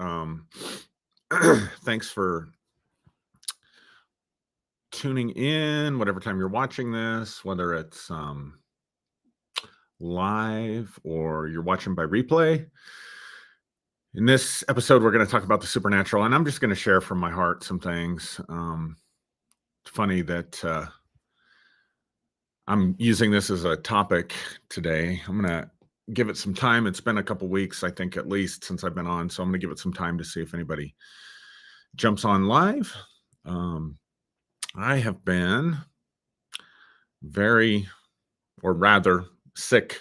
Um, thanks for tuning in, whatever time you're watching this, whether it's live or you're watching by replay. In this episode, we're going to talk about the supernatural, and I'm just going to share from my heart some things. It's funny that I'm using this as a topic today. I'm going to give it some time. It's been a couple weeks, I think, at least since I've been on. So I'm going to give it some time to see if anybody jumps on live. I have been very, or rather, sick.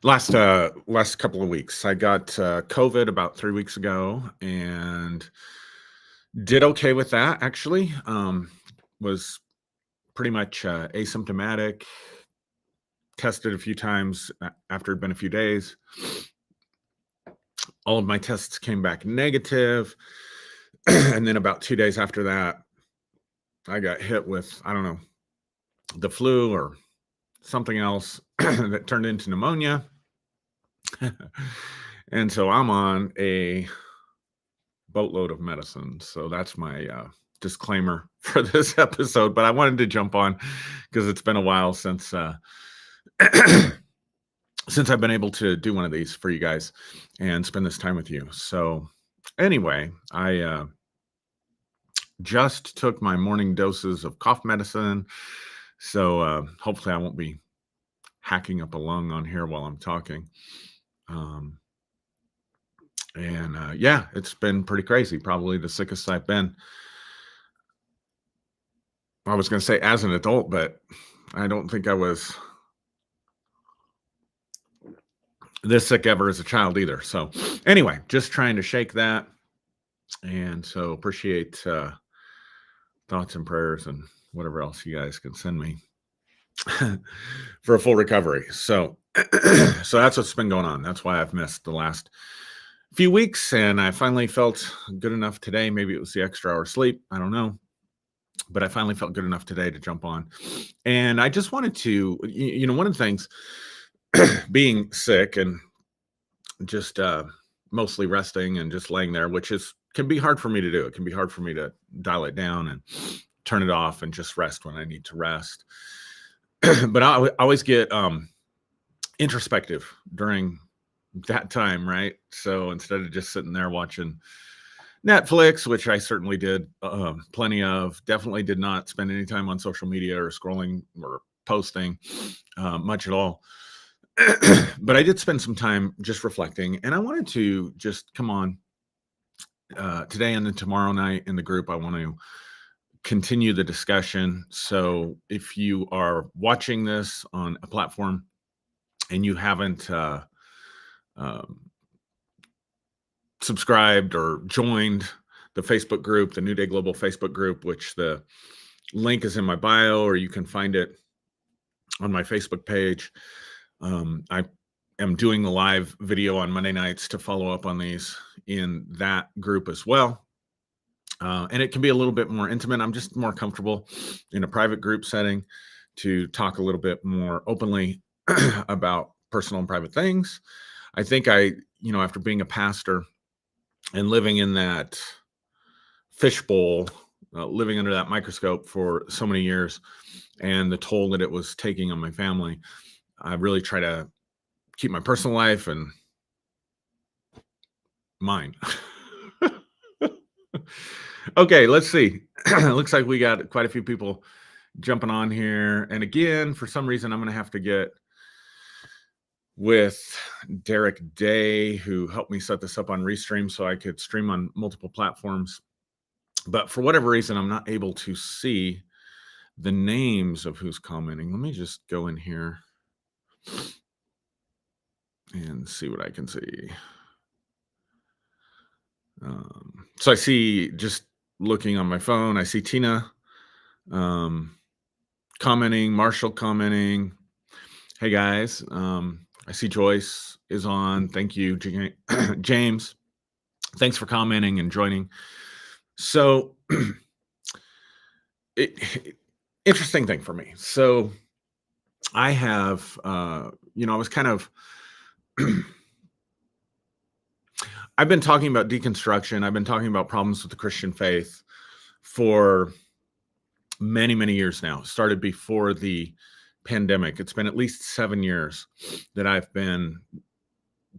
Last couple of weeks. I got COVID about 3 weeks ago and did okay with that, actually. Was pretty much asymptomatic. Tested a few times after it'd been a few days. All of my tests came back negative. And then about 2 days after that, I got hit with, I don't know, the flu or something else that turned into pneumonia. And so I'm on a boatload of medicine. So that's my disclaimer for this episode. But I wanted to jump on because it's been a while since since I've been able to do one of these for you guys and spend this time with you. So anyway, I just took my morning doses of cough medicine. So hopefully I won't be hacking up a lung on here while I'm talking. Yeah, it's been pretty crazy. Probably the sickest I've been. I was going to say as an adult, but I don't think I was this sick ever as a child either. So anyway, just trying to shake that. And so appreciate thoughts and prayers and whatever else you guys can send me for a full recovery. So so that's what's been going on. That's why I've missed the last few weeks, and I finally felt good enough today. Maybe it was the extra hour sleep, I don't know, but I finally felt good enough today to jump on. And I just wanted to, one of the things, being sick and just mostly resting and just laying there, which can be hard for me to do. It can be hard for me to dial it down and turn it off and just rest when I need to rest. But I always get introspective during that time, right? So instead of just sitting there watching Netflix, which I certainly did plenty of, definitely did not spend any time on social media or scrolling or posting much at all. But I did spend some time just reflecting, and I wanted to just come on today and then tomorrow night in the group. I want to continue the discussion. So if you are watching this on a platform and you haven't subscribed or joined the Facebook group, the New Day Global Facebook group, which the link is in my bio, or you can find it on my Facebook page. I am doing the live video on Monday nights to follow up on these in that group as well. And it can be a little bit more intimate. I'm just more comfortable in a private group setting to talk a little bit more openly about personal and private things. I think after being a pastor and living in that fishbowl, living under that microscope for so many years, and the toll that it was taking on my family, I really try to keep my personal life and mine. Okay, let's see. Looks like we got quite a few people jumping on here. And again, for some reason, I'm going to have to get with Derek Day, who helped me set this up on Restream so I could stream on multiple platforms. But for whatever reason, I'm not able to see the names of who's commenting. Let me just go in here and see what I can see. So I see, just looking on my phone, I see Tina commenting, Marshall commenting. Hey guys, I see Joyce is on. Thank you, James. Thanks for commenting and joining. So interesting thing for me. So I have, I was kind of, I've been talking about deconstruction. I've been talking about problems with the Christian faith for many, many years now. Started before the pandemic. It's been at least 7 years that I've been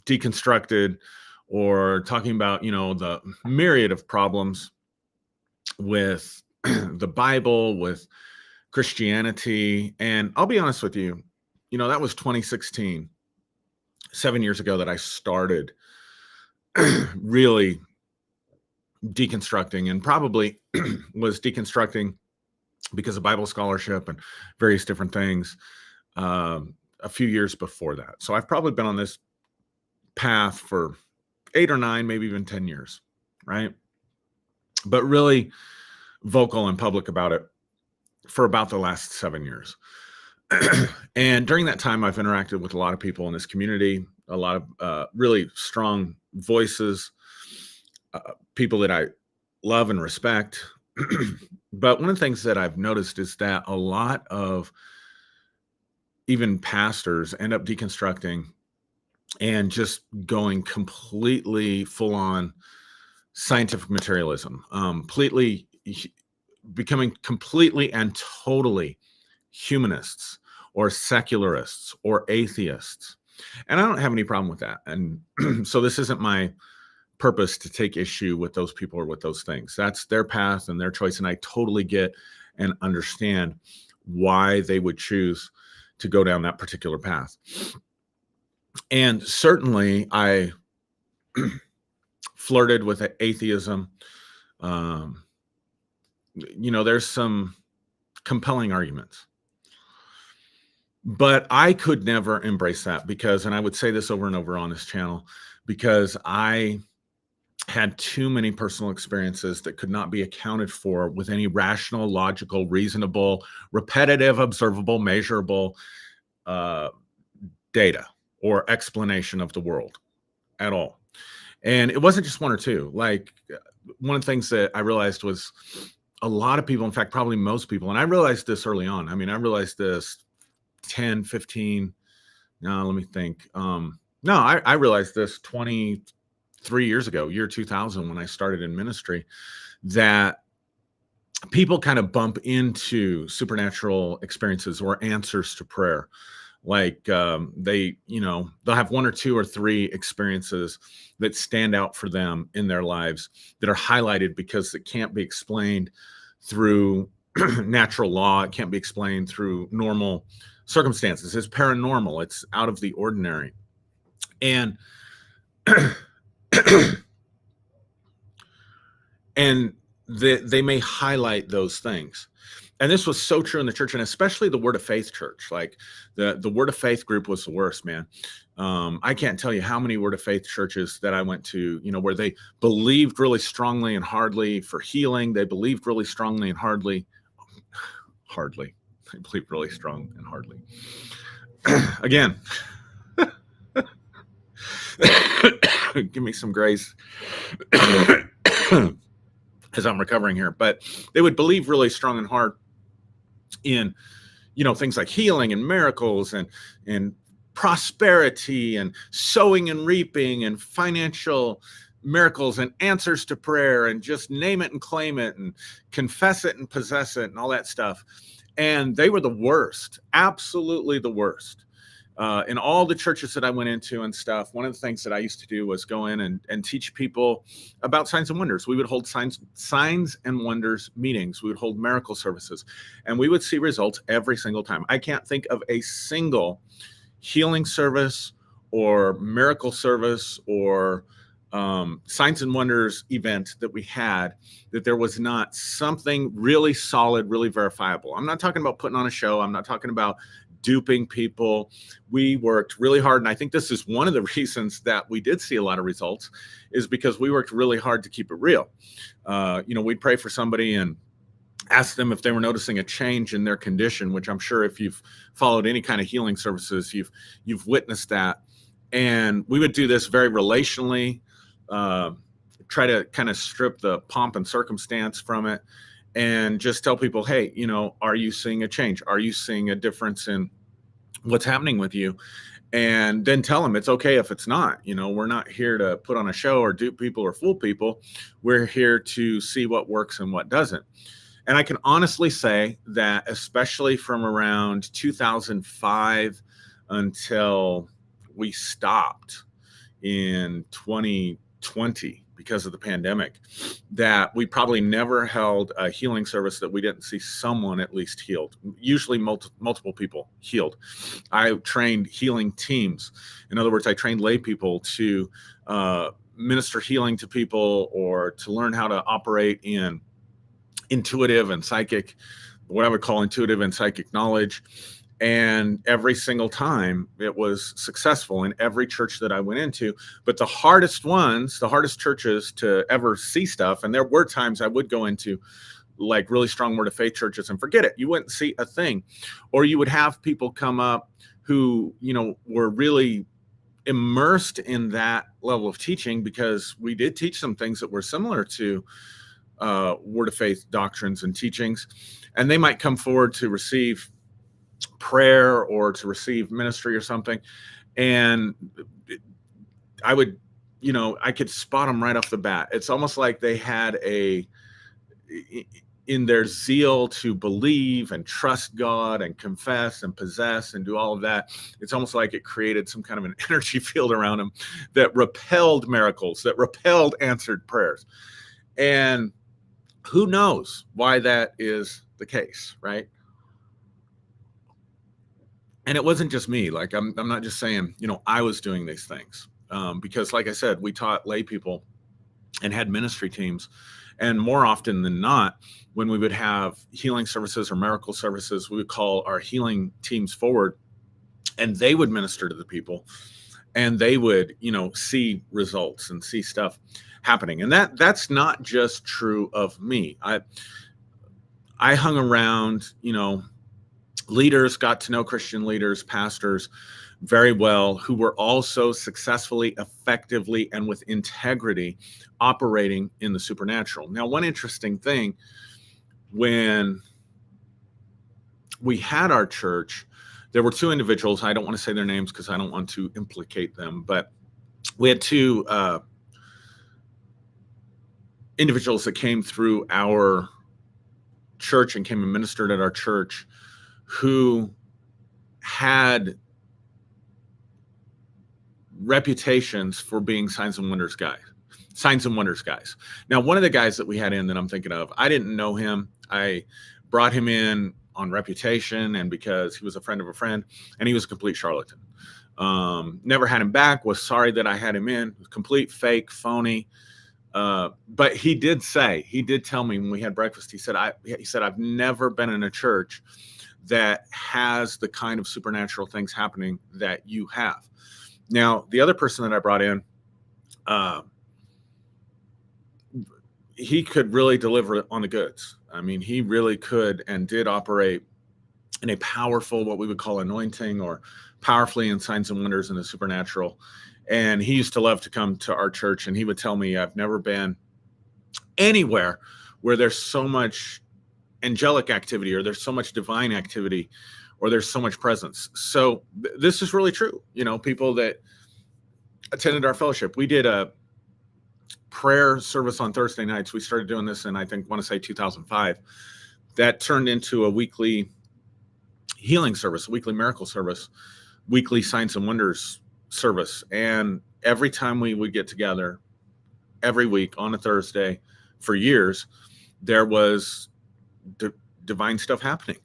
deconstructed or talking about, the myriad of problems with the Bible, with Christianity. And I'll be honest with you, that was 2016, 7 years ago, that I started really deconstructing, and probably was deconstructing because of Bible scholarship and various different things a few years before that. So I've probably been on this path for 8 or 9, maybe even 10 years, right? But really vocal and public about it for about the last 7 years. And during that time, I've interacted with a lot of people in this community, a lot of really strong voices, people that I love and respect. But one of the things that I've noticed is that a lot of even pastors end up deconstructing and just going completely full on scientific materialism, becoming completely and totally humanists or secularists or atheists. And I don't have any problem with that. And so this isn't my purpose to take issue with those people or with those things. That's their path and their choice. And I totally get and understand why they would choose to go down that particular path. And certainly I flirted with atheism. There's some compelling arguments. But I could never embrace that because, and I would say this over and over on this channel, because I had too many personal experiences that could not be accounted for with any rational, logical, reasonable, repetitive, observable, measurable data or explanation of the world at all. And it wasn't just one or two. Like, one of the things that I realized was a lot of people, in fact, probably most people, and I realized this early on. I mean, I realized this 10, 15, no, let me think. I realized this 23 years ago, year 2000, when I started in ministry, that people kind of bump into supernatural experiences or answers to prayer. Like they'll have 1 or 2 or 3 experiences that stand out for them in their lives that are highlighted because it can't be explained through natural law. It can't be explained through normal circumstances. It's paranormal. It's out of the ordinary. And and they may highlight those things. And this was so true in the church, and especially the Word of Faith church. Like the Word of Faith group was the worst, man. I can't tell you how many Word of Faith churches that I went to, where they believed really strongly and hardly for healing. They believed really strongly and hardly. They believed really strong and hardly. Again, give me some grace as I'm recovering here. But they would believe really strong and hard in things like healing and miracles and prosperity and sowing and reaping and financial miracles and answers to prayer, and just name it and claim it and confess it and possess it and all that stuff. And they were the worst, absolutely the worst. In all the churches that I went into and stuff, one of the things that I used to do was go in and teach people about signs and wonders. We would hold signs and wonders meetings. We would hold miracle services, and we would see results every single time. I can't think of a single healing service or miracle service or signs and wonders event that we had that there was not something really solid, really verifiable. I'm not talking about putting on a show. I'm not talking about duping people. We worked really hard. And I think this is one of the reasons that we did see a lot of results, is because we worked really hard to keep it real. We'd pray for somebody and ask them if they were noticing a change in their condition, which I'm sure if you've followed any kind of healing services, you've witnessed that. And we would do this very relationally, try to kind of strip the pomp and circumstance from it. and just tell people, hey, are you seeing a change? Are you seeing a difference in what's happening with you? And then tell them it's okay if it's not. We're not here to put on a show or dupe people or fool people. We're here to see what works and what doesn't. And I can honestly say that, especially from around 2005 until we stopped in 2020 because of the pandemic, that we probably never held a healing service that we didn't see someone at least healed, usually multiple people healed. I trained healing teams. In other words, I trained lay people to minister healing to people, or to learn how to operate in intuitive and psychic, what I would call intuitive and psychic knowledge. And every single time it was successful in every church that I went into. But the hardest churches to ever see stuff, and there were times I would go into like really strong word of faith churches and forget it. You wouldn't see a thing. Or you would have people come up who, were really immersed in that level of teaching, because we did teach some things that were similar to word of faith doctrines and teachings. And they might come forward to receive prayer or to receive ministry or something. And I would, I could spot them right off the bat. It's almost like they had in their zeal to believe and trust God and confess and possess and do all of that, it's almost like it created some kind of an energy field around them that repelled miracles, that repelled answered prayers. And who knows why that is the case, right? And it wasn't just me. Like, I'm not just saying, I was doing these things, because, like I said, we taught lay people and had ministry teams. And more often than not, when we would have healing services or miracle services, we would call our healing teams forward, and they would minister to the people, and they would, see results and see stuff happening. And that's not just true of me. I hung around, leaders, got to know Christian leaders, pastors very well, who were also successfully, effectively, and with integrity operating in the supernatural. Now, one interesting thing, when we had our church, there were two individuals. I don't want to say their names because I don't want to implicate them, but we had two individuals that came through our church and came and ministered at our church, who had reputations for being signs and wonders guys. Now, one of the guys that we had in that I'm thinking of, I didn't know him. I brought him in on reputation and because he was a friend of a friend, and he was a complete charlatan. Never had him back, was sorry that I had him in, complete fake, phony. But he did tell me when we had breakfast, he said, I've never been in a church that has the kind of supernatural things happening that you have. Now, the other person that I brought in, he could really deliver on the goods. I mean, he really could and did operate in a powerful, what we would call anointing, or powerfully in signs and wonders in the supernatural. And he used to love to come to our church, and he would tell me, I've never been anywhere where there's so much angelic activity, or there's so much divine activity, or there's so much presence. So this is really true. People that attended our fellowship, we did a prayer service on Thursday nights. We started doing this in, I want to say 2005. That turned into a weekly healing service, a weekly miracle service, weekly signs and wonders service. And every time we would get together, every week on a Thursday for years, there was divine stuff happening.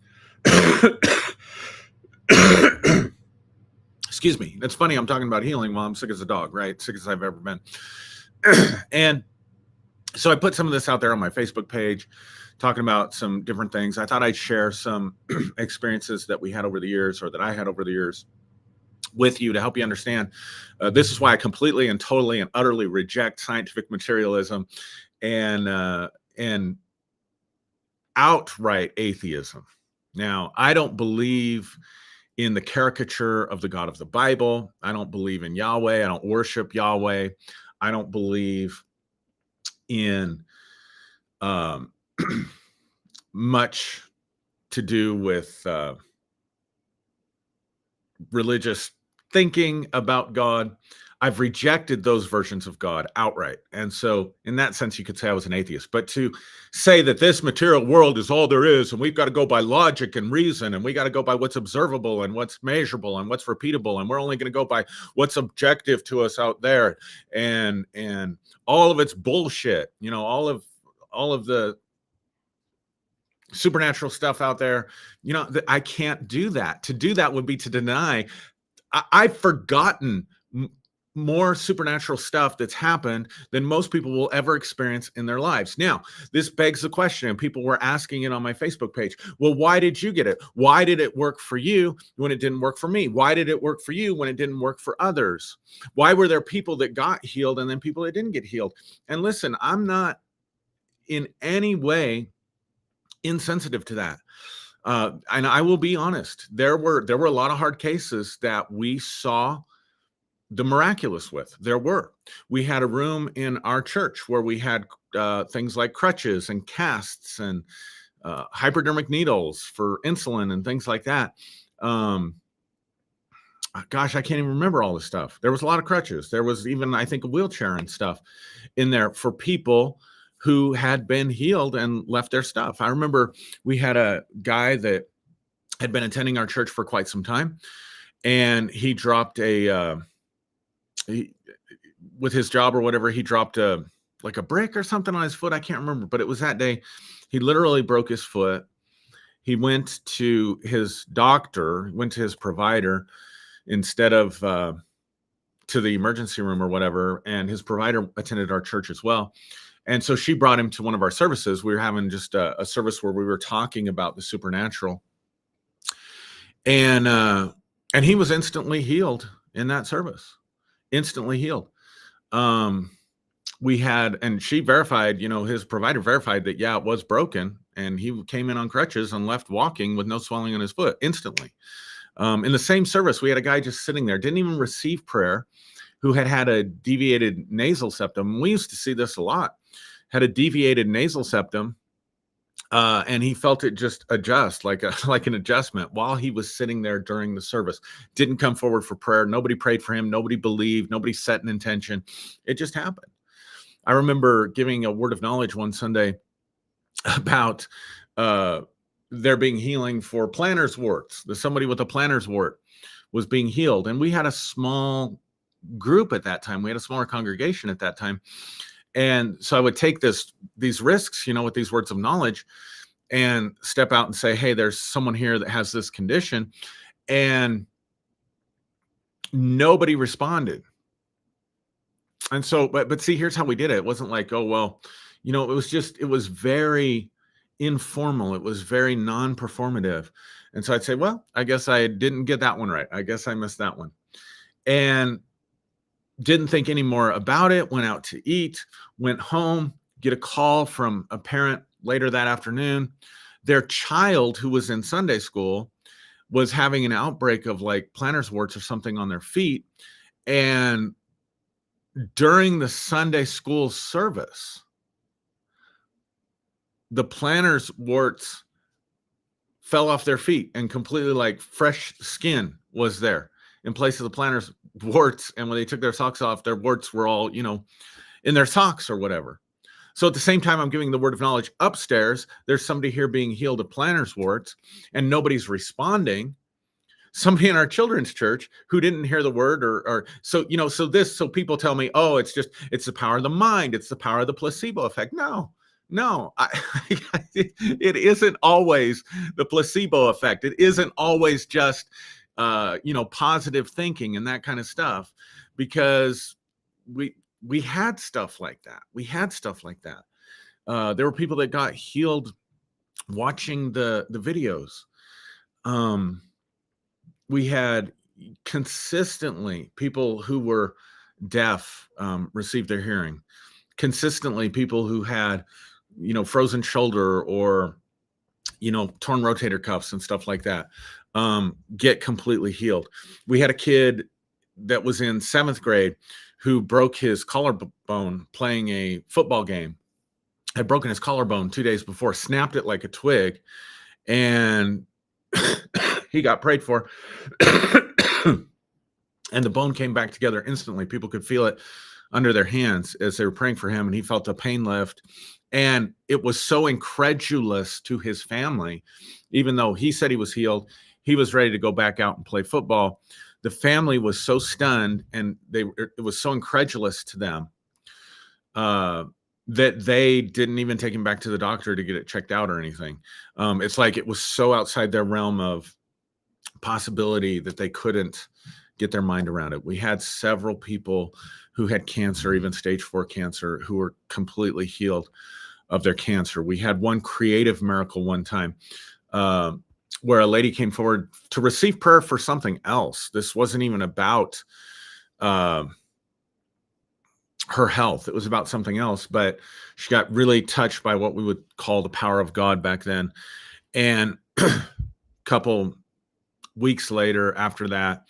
Excuse me. It's funny, I'm talking about healing while I'm sick as a dog, right? Sick as I've ever been. And so I put some of this out there on my Facebook page, talking about some different things. I thought I'd share some experiences that we had over the years, or that I had over the years, with you, to help you understand. This is why I completely and totally and utterly reject scientific materialism and outright atheism. Now, I don't believe in the caricature of the God of the Bible. I don't believe in Yahweh. I don't worship Yahweh. I don't believe in much to do with religious thinking about God. I've rejected those versions of God outright. And so, in that sense, you could say I was an atheist. But to say that this material world is all there is, and we've got to go by logic and reason, and we got to go by what's observable and what's measurable and what's repeatable, and we're only going to go by what's objective to us out there, and all of it's bullshit. All of the supernatural stuff out there. I can't do that. To do that would be to deny. I've forgotten more supernatural stuff that's happened than most people will ever experience in their lives. Now, this begs the question, and people were asking it on my Facebook page. Well, why did you get it? Why did it work for you when it didn't work for me? Why did it work for you when it didn't work for others? Why were there people that got healed and then people that didn't get healed? And listen, I'm not in any way insensitive to that. And I will be honest, there were a lot of hard cases that we saw the miraculous with. We had a room in our church where we had things like crutches and casts and hypodermic needles for insulin and things like that. Gosh, I can't even remember all this stuff. There was a lot of crutches. There was even, I think, a wheelchair and stuff in there for people who had been healed and left their stuff. I remember we had a guy that had been attending our church for quite some time, and he dropped with his job or whatever, he dropped like a brick or something on his foot. I can't remember, but it was that day. He literally broke his foot. He went to his doctor, went to his provider instead of to the emergency room or whatever. And his provider attended our church as well. And so she brought him to one of our services. We were having just a service where we were talking about the supernatural. And he was instantly healed in that service. Instantly healed. We had, and she verified, his provider verified that, yeah, it was broken. And he came in on crutches and left walking with no swelling on his foot instantly. In the same service, we had a guy just sitting there, didn't even receive prayer, who had a deviated nasal septum. We used to see this a lot. Had a deviated nasal septum, and he felt it just adjust like an adjustment while he was sitting there during the service. Didn't come forward for prayer. Nobody prayed for him. Nobody believed. Nobody set an intention. It just happened. I remember giving a word of knowledge one Sunday about there being healing for plantar's warts. Somebody with a plantar's wart was being healed, and we had a small group at that time. We had a smaller congregation at that time. And so I would take these risks, with these words of knowledge, and step out and say, hey, there's someone here that has this condition. And nobody responded. And so, but see, here's how we did it. It wasn't like, oh, well, it was very informal. It was very non-performative. And so I'd say, well, I guess I didn't get that one right. I guess I missed that one. And didn't think any more about it, went out to eat, went home, get a call from a parent later that afternoon. Their child, who was in Sunday school, was having an outbreak of like plantar's warts or something on their feet. And during the Sunday school service, the plantar's warts fell off their feet, and completely like fresh skin was there in place of the plantar's warts. And when they took their socks off, their warts were all, in their socks or whatever. So at the same time, I'm giving the word of knowledge upstairs. There's somebody here being healed of plantar's warts, and nobody's responding. Somebody in our children's church who didn't hear the word so people tell me, oh, it's the power of the mind. It's the power of the placebo effect. No, it isn't always the placebo effect. It isn't always just, positive thinking and that kind of stuff, because we had stuff like that. There were people that got healed watching the videos. We had consistently people who were deaf receive their hearing. Consistently people who had, frozen shoulder or, torn rotator cuffs and stuff like that get completely healed. We had a kid that was in 7th grade who broke his collarbone playing a football game. had broken his collarbone 2 days before, snapped it like a twig, and he got prayed for. And the bone came back together instantly. People could feel it under their hands as they were praying for him, and he felt a pain lift. And it was so incredulous to his family, even though he said he was healed, he was ready to go back out and play football. The family was so stunned, and it was so incredulous to them that they didn't even take him back to the doctor to get it checked out or anything. It's like it was so outside their realm of possibility that they couldn't get their mind around it. We had several people who had cancer, even stage 4 cancer, who were completely healed of their cancer. We had one creative miracle one time where a lady came forward to receive prayer for something else. This wasn't even about her health. It was about something else, but she got really touched by what we would call the power of God back then. And a couple weeks later after that,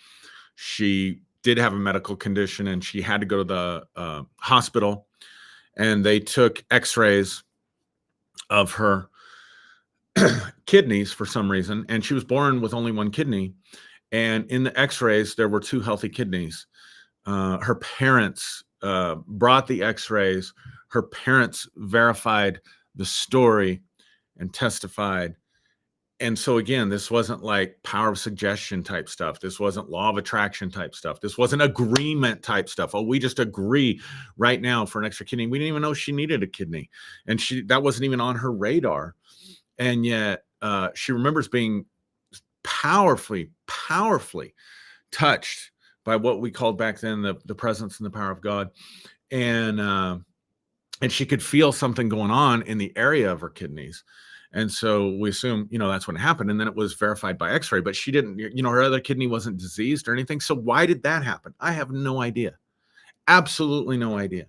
she did have a medical condition and she had to go to the hospital, and they took x-rays of her kidneys for some reason. And she was born with only one kidney. And in the x-rays, there were 2 healthy kidneys. Her parents brought the x-rays. Her parents verified the story and testified. And so again, this wasn't like power of suggestion type stuff. This wasn't law of attraction type stuff. This wasn't agreement type stuff. Oh, we just agree right now for an extra kidney. We didn't even know she needed a kidney, and that wasn't even on her radar. And yet she remembers being powerfully touched by what we called back then the presence and the power of God. And she could feel something going on in the area of her kidneys. And so we assume, that's what happened. And then it was verified by x-ray, but she didn't, her other kidney wasn't diseased or anything. So why did that happen? I have no idea. Absolutely no idea.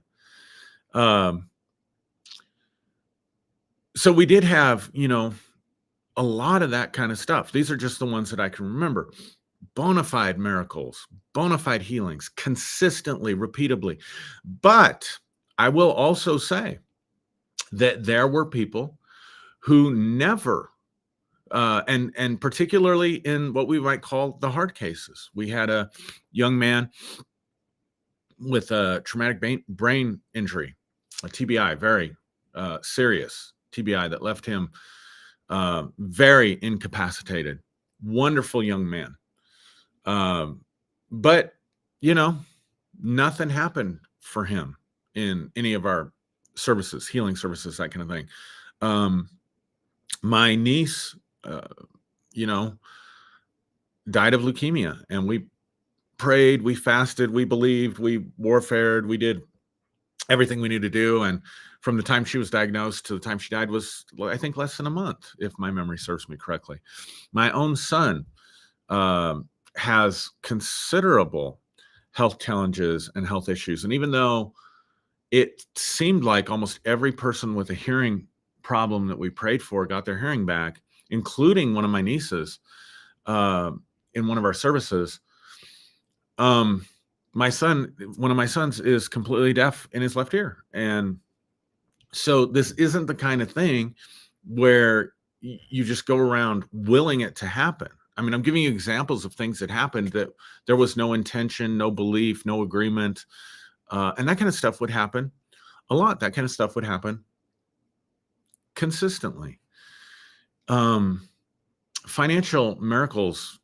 So we did have, a lot of that kind of stuff. These are just the ones that I can remember. Bona fide miracles, bona fide healings, consistently, repeatedly. But I will also say that there were people who never, and particularly in what we might call the hard cases. We had a young man with a traumatic brain injury, a TBI, very serious TBI that left him very incapacitated. Wonderful young man. But, nothing happened for him in any of our services, healing services, that kind of thing. My niece, died of leukemia, and we prayed, we fasted, we believed, we warfared, we did everything we needed to do. And from the time she was diagnosed to the time she died was, I think, less than a month, if my memory serves me correctly. My own son has considerable health challenges and health issues. And even though it seemed like almost every person with a hearing problem that we prayed for got their hearing back, including one of my nieces in one of our services, one of my sons is completely deaf in his left ear. And so this isn't the kind of thing where you just go around willing it to happen. I mean, I'm giving you examples of things that happened that there was no intention, no belief, no agreement. And that kind of stuff would happen a lot. That kind of stuff would happen consistently. Financial miracles,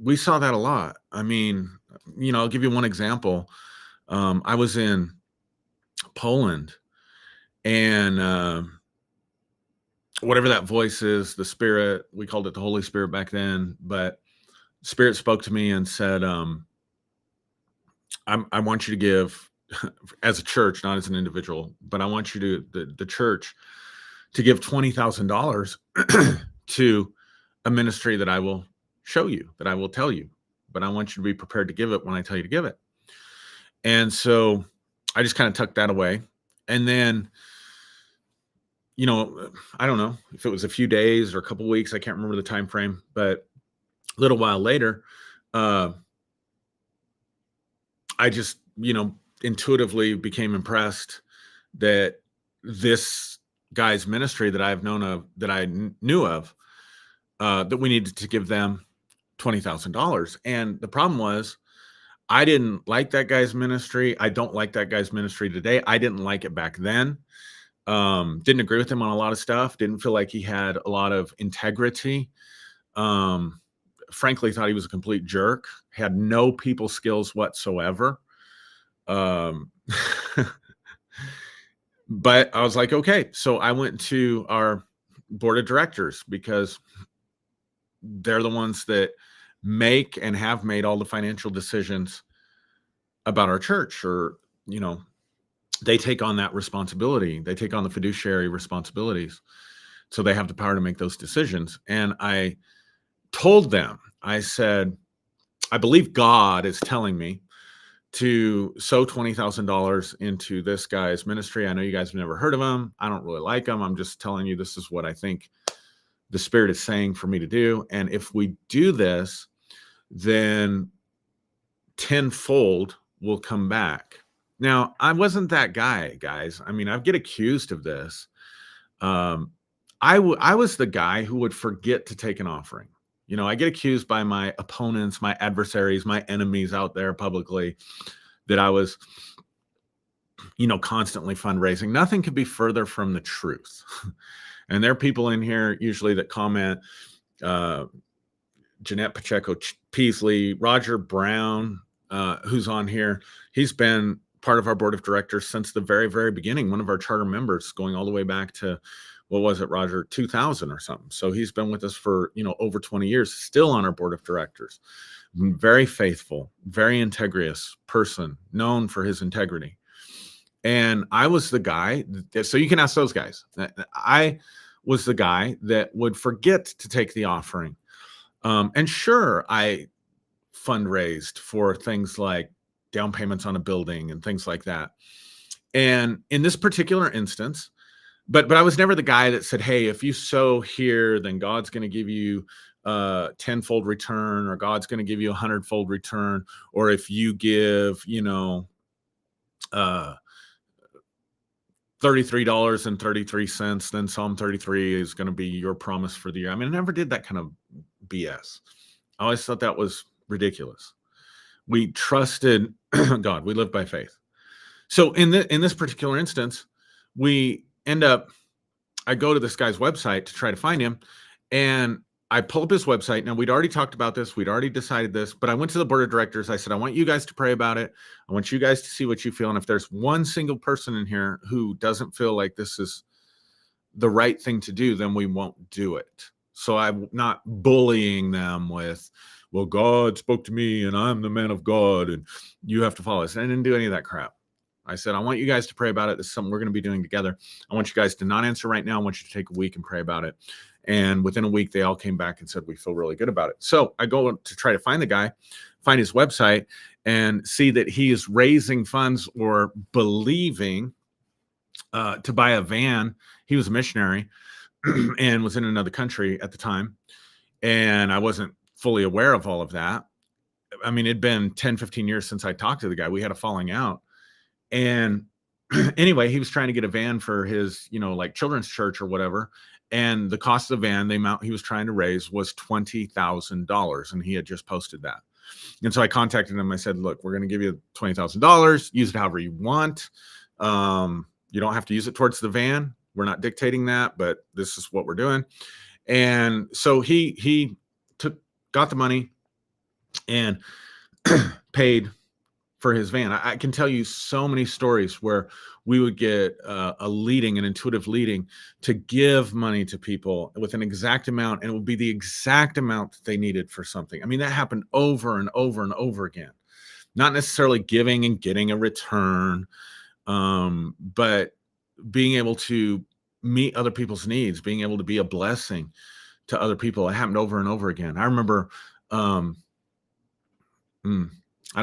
we saw that a lot. I mean, I'll give you one example. I was in Poland, and whatever that voice is, the Spirit, we called it the Holy Spirit back then, but Spirit spoke to me and said, I want you to give as a church, not as an individual, but I want you to, the church, to give $20,000 to a ministry that I will show you, that I will tell you, but I want you to be prepared to give it when I tell you to give it. And so I just kind of tucked that away. And then, I don't know if it was a few days or a couple weeks, I can't remember the time frame, but a little while later, I just, intuitively became impressed that this guy's ministry that I've known of, that I knew of, that we needed to give them $20,000. And the problem was, I didn't like that guy's ministry. I don't like that guy's ministry today. I didn't like it back then. Didn't agree with him on a lot of stuff. Didn't feel like he had a lot of integrity. Um, Frankly, thought he was a complete jerk. Had no people skills whatsoever. Um, but I was like, okay. So I went to our board of directors, because they're the ones that make and have made all the financial decisions about our church, or, you know, they take on that responsibility. They take on the fiduciary responsibilities. So they have the power to make those decisions. And I told them, I said, I believe God is telling me to sow $20,000 into this guy's ministry. I know you guys have never heard of him. I don't really like him. I'm just telling you, this is what I think the Spirit is saying for me to do. And if we do this, then tenfold will come back. Now, I wasn't that guy, guys. I mean, I get accused of this. I was the guy who would forget to take an offering. You know, I get accused by my opponents, my adversaries, my enemies out there publicly, that I was, you know, constantly fundraising. Nothing could be further from the truth. And there are people in here usually that comment, Jeanette Pacheco Peasley, Roger Brown, who's on here. He's been part of our board of directors since the very, very beginning, one of our charter members, going all the way back to, what was it, Roger, 2000 or something. So he's been with us for, you know, over 20 years, still on our board of directors. Very faithful, very integrous person, known for his integrity. And I was the guy so you can ask those guys. I was the guy that would forget to take the offering. And sure, I fundraised for things like down payments on a building and things like that. And in this particular instance, but I was never the guy that said, hey, if you sow here, then God's going to give you a tenfold return, or God's going to give you 100-fold return. Or if you give, you know, $33.33, then Psalm 33 is going to be your promise for the year. I mean, I never did that kind of BS. I always thought that was ridiculous. We trusted God. We lived by faith. So in this particular instance, I go to this guy's website to try to find him, and I pull up his website. Now, we'd already talked about this. We'd already decided this, but I went to the board of directors. I said, I want you guys to pray about it. I want you guys to see what you feel. And if there's one single person in here who doesn't feel like this is the right thing to do, then we won't do it. So I'm not bullying them with, well, God spoke to me and I'm the man of God and you have to follow us. And I didn't do any of that crap. I said, I want you guys to pray about it. This is something we're going to be doing together. I want you guys to not answer right now. I want you to take a week and pray about it. And within a week, they all came back and said, we feel really good about it. So I go to try to find the guy, find his website, and see that he is raising funds or believing to buy a van. He was a missionary and was in another country at the time. And I wasn't fully aware of all of that. I mean, it'd been 10, 15 years since I talked to the guy. We had a falling out. And anyway, he was trying to get a van for his, you know, like children's church or whatever. And the cost of the van, the amount he was trying to raise was $20,000. And he had just posted that. And so I contacted him. I said, look, we're going to give you $20,000. Use it however you want. You don't have to use it towards the van. We're not dictating that, but this is what we're doing. And so he got the money and paid for his van. I can tell you so many stories where we would get a leading, an intuitive leading to give money to people with an exact amount, and it would be the exact amount that they needed for something. I mean, that happened over and over and over again. Not necessarily giving and getting a return, but being able to meet other people's needs, being able to be a blessing to other people. It happened over and over again. I remember, I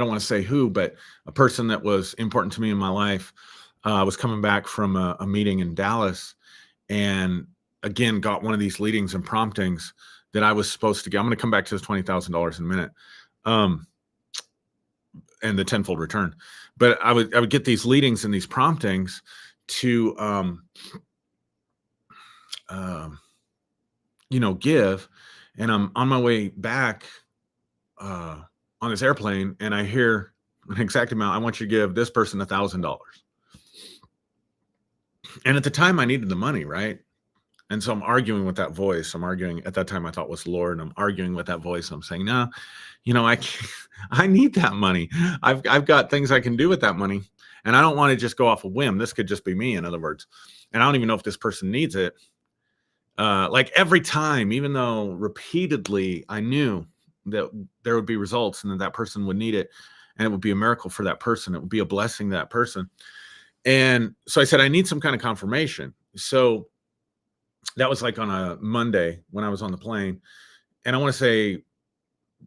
don't want to say who, but a person that was important to me in my life was coming back from a meeting in Dallas, and again got one of these leadings and promptings that I was supposed to get. I'm going to come back to this $20,000 in a minute, and the tenfold return. But I would get these leadings and these promptings to give. And I'm on my way back on this airplane, and I hear an exact amount. I want you to give this person $1,000. And at the time, I needed the money, right? And so I'm arguing with that voice. I'm arguing at that time I thought was the Lord, and I'm arguing with that voice. I'm saying, no, I can't, I need that money. I've got things I can do with that money, and I don't want to just go off a whim. This could just be me, in other words. And I don't even know if this person needs it. Like every time, even though repeatedly I knew that there would be results and that person would need it, and it would be a miracle for that person. It would be a blessing to that person. And so I said, I need some kind of confirmation. So that was like on a Monday when I was on the plane. And I want to say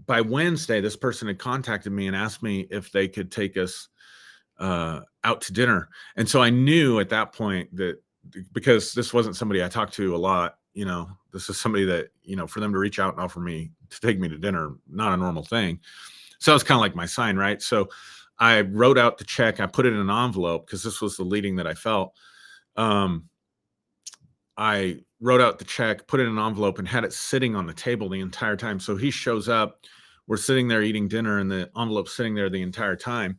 by Wednesday, this person had contacted me and asked me if they could take us out to dinner. And so I knew at that point that, because this wasn't somebody I talked to a lot, this is somebody that, for them to reach out and offer me to take me to dinner, not a normal thing. So it's kind of like my sign, right? So I wrote out the check. I put it in an envelope because this was the leading that I felt. I wrote out the check, put it in an envelope, and had it sitting on the table the entire time. So he shows up, we're sitting there eating dinner, and the envelope's sitting there the entire time.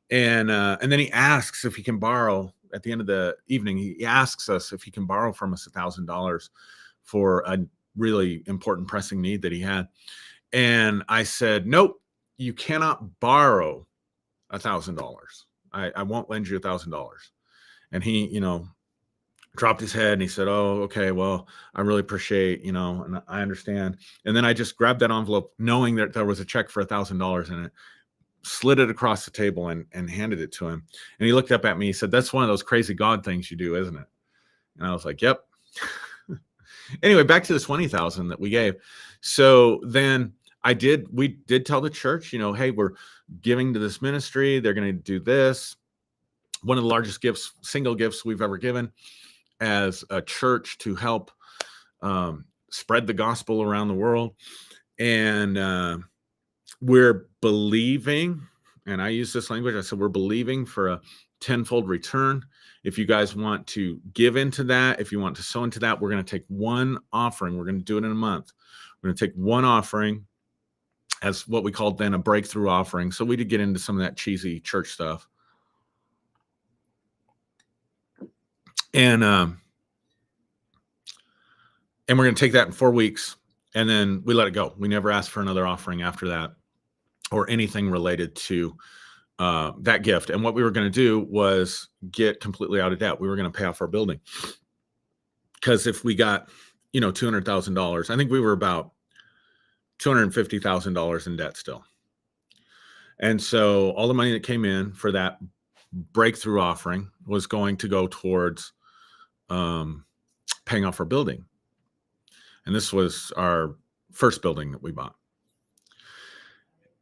And then he asks if he can borrow at the end of the evening. He asks us if he can borrow from us $1,000 for a really important pressing need that he had. And I said, nope, you cannot borrow $1,000. I won't lend you $1,000. And he, dropped his head and he said, oh, okay, well, I really appreciate, and I understand. And then I just grabbed that envelope knowing that there was a check for $1,000 in it, slid it across the table and handed it to him. And he looked up at me. He said, that's one of those crazy God things you do, isn't it? And I was like, yep. Anyway, back to the 20,000 that we gave. So then we did tell the church, hey, we're giving to this ministry. They're going to do this. One of the largest gifts, single gifts we've ever given as a church to help spread the gospel around the world. And we're believing, and I use this language, I said, we're believing for a tenfold return. If you guys want to give into that, if you want to sow into that, we're going to take one offering. We're going to do it in a month. We're going to take one offering as what we called then a breakthrough offering. So we did get into some of that cheesy church stuff. And we're going to take that in 4 weeks, and then we let it go. We never asked for another offering after that or anything related to that gift. And what we were going to do was get completely out of debt. We were going to pay off our building, because if we got, $200,000, I think we were about $250,000 in debt still. And so all the money that came in for that breakthrough offering was going to go towards paying off our building. And this was our first building that we bought.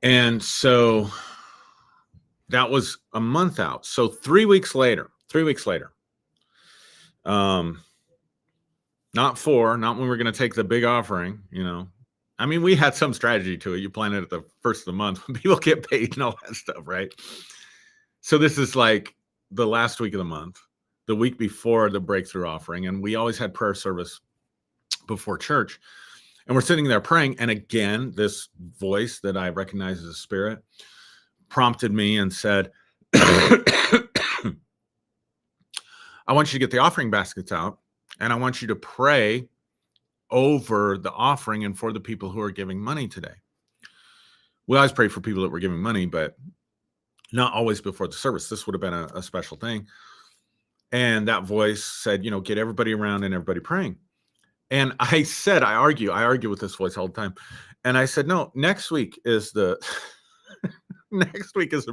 And so that was a month out. So 3 weeks later, not 4, not when we were going to take the big offering, I mean, we had some strategy to it. You plan it at the first of the month when people get paid and all that stuff, right? So this is like the last week of the month, the week before the breakthrough offering. And we always had prayer service before church. And we're sitting there praying. And again, this voice that I recognize as a spirit prompted me and said, I want you to get the offering baskets out, and I want you to pray over the offering and for the people who are giving money today. We always pray for people that were giving money, but not always before the service. This would have been a special thing. And that voice said, get everybody around and everybody praying. And I said, I argue with this voice all the time. And I said, no, next week is the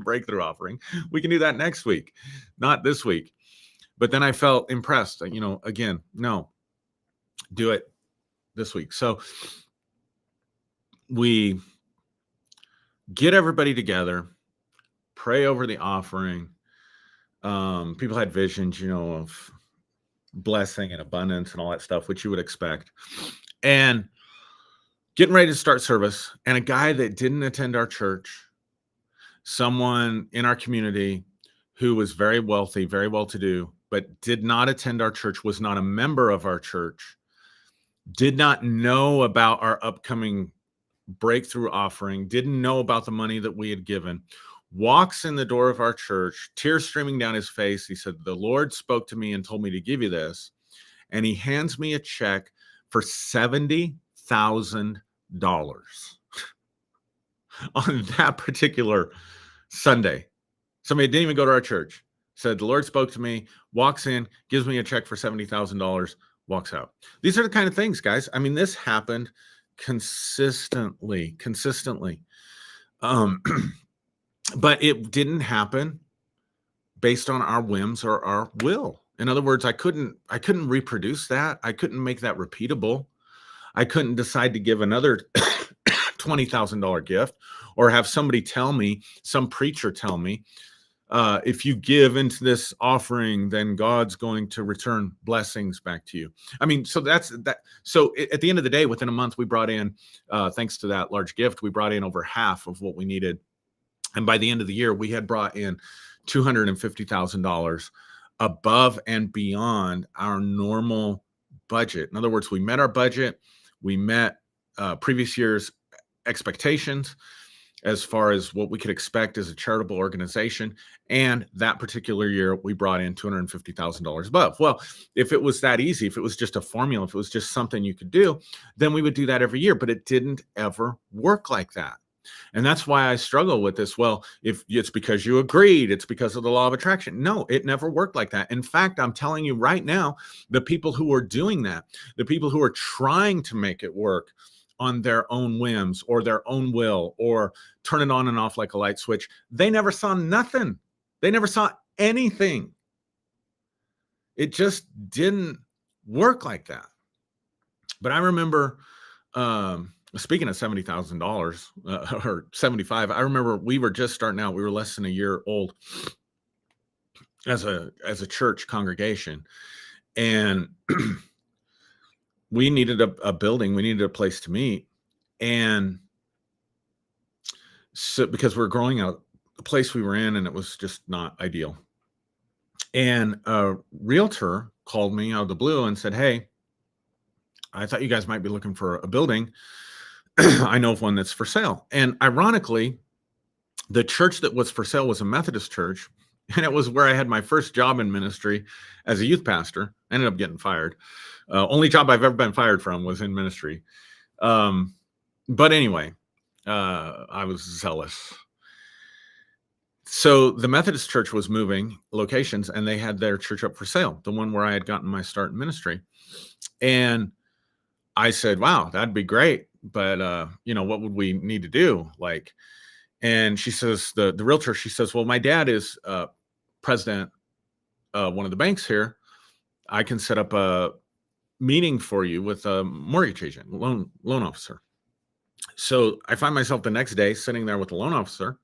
breakthrough offering. We can do that next week, not this week. But then I felt impressed, again, no, do it this week. So we get everybody together, pray over the offering. People had visions, of blessing and abundance and all that stuff, which you would expect. And getting ready to start service, and a guy that didn't attend our church, someone in our community who was very wealthy, very well-to-do, but did not attend our church, was not a member of our church, did not know about our upcoming breakthrough offering, didn't know about the money that we had given, walks in the door of our church, tears streaming down his face. He said, "The Lord spoke to me and told me to give you this." And he hands me a check for $70,000 on that particular Sunday. Somebody didn't even go to our church. Said, "The Lord spoke to me," walks in, gives me a check for $70,000, walks out. These are the kind of things, guys. I mean, this happened consistently. Um, but it didn't happen based on our whims or our will. In other words, I couldn't reproduce that. I couldn't make that repeatable. I couldn't decide to give another $20,000 gift, or have somebody tell me, some preacher tell me, if you give into this offering, then God's going to return blessings back to you. I mean, so that's that. So at the end of the day, within a month, we brought in, thanks to that large gift, we brought in over half of what we needed. And by the end of the year, we had brought in $250,000 above and beyond our normal budget. In other words, we met our budget. We met previous year's expectations as far as what we could expect as a charitable organization. And that particular year, we brought in $250,000 above. Well, if it was that easy, if it was just a formula, if it was just something you could do, then we would do that every year. But it didn't ever work like that. And that's why I struggle with this. Well, if it's because you agreed, it's because of the law of attraction. No, it never worked like that. In fact, I'm telling you right now, the people who are doing that, the people who are trying to make it work on their own whims or their own will, or turn it on and off like a light switch, they never saw nothing. They never saw anything. It just didn't work like that. But I remember, speaking of $70,000 or 75, I remember we were just starting out. We were less than a year old as a church congregation, and we needed a building. We needed a place to meet, and so because we're growing out the place we were in, and it was just not ideal. And a realtor called me out of the blue and said, "Hey, I thought you guys might be looking for a building. I know of one that's for sale." And ironically, the church that was for sale was a Methodist church, and it was where I had my first job in ministry as a youth pastor. I ended up getting fired. Only job I've ever been fired from was in ministry. But anyway, I was zealous. So the Methodist church was moving locations, and they had their church up for sale, the one where I had gotten my start in ministry. And I said, "Wow, that'd be great. But, what would we need to do?" And she says, the realtor, she says, "Well, my dad is president of one of the banks here. I can set up a meeting for you with a mortgage agent, loan officer." So I find myself the next day sitting there with the loan officer,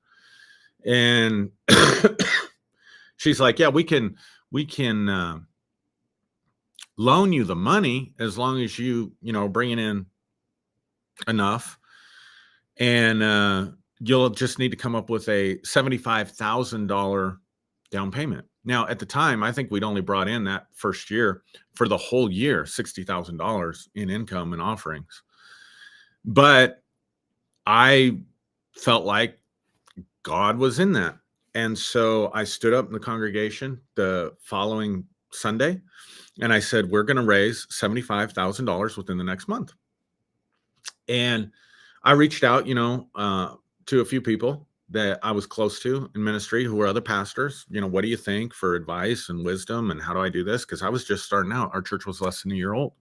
and she's like, "Yeah, we can loan you the money as long as you bring in enough, and you'll just need to come up with a $75,000 down payment." Now, at the time, I think we'd only brought in that first year for the whole year, $60,000 in income and offerings. But I felt like God was in that. And so I stood up in the congregation the following Sunday, and I said, "We're going to raise $75,000 within the next month." And I reached out, to a few people that I was close to in ministry who were other pastors. What do you think, for advice and wisdom, and how do I do this? Because I was just starting out. Our church was less than a year old.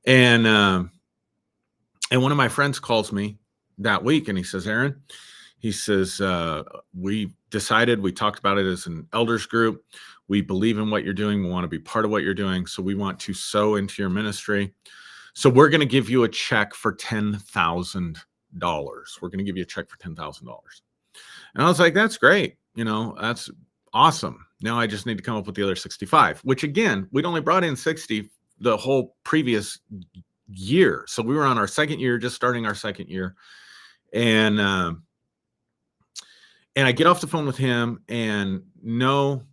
And one of my friends calls me that week, and he says, "Aaron," he says, "we decided, we talked about it as an elders group. We believe in what you're doing. We want to be part of what you're doing. So we want to sow into your ministry. So we're going to give you a check for $10,000. We're going to give you a check for $10,000. And I was like, "That's great. That's awesome. Now I just need to come up with the other 65, which again, we'd only brought in 60 the whole previous year. So we were on our second year, just starting our second year. And I get off the phone with him, and no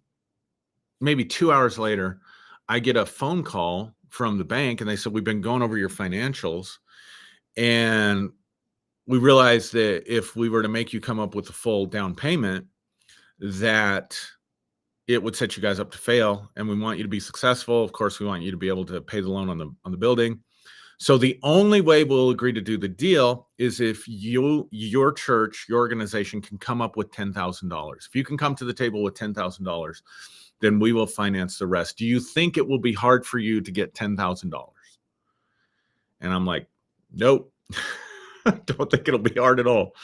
maybe 2 hours later, I get a phone call from the bank, and they said, "We've been going over your financials, and we realized that if we were to make you come up with the full down payment, that it would set you guys up to fail, and we want you to be successful. Of course, we want you to be able to pay the loan on the building. So the only way we'll agree to do the deal is if your church, your organization can come up with $10,000. If you can come to the table with $10,000, then we will finance the rest. Do you think it will be hard for you to get $10,000?" And I'm like, "Nope." Don't think it'll be hard at all.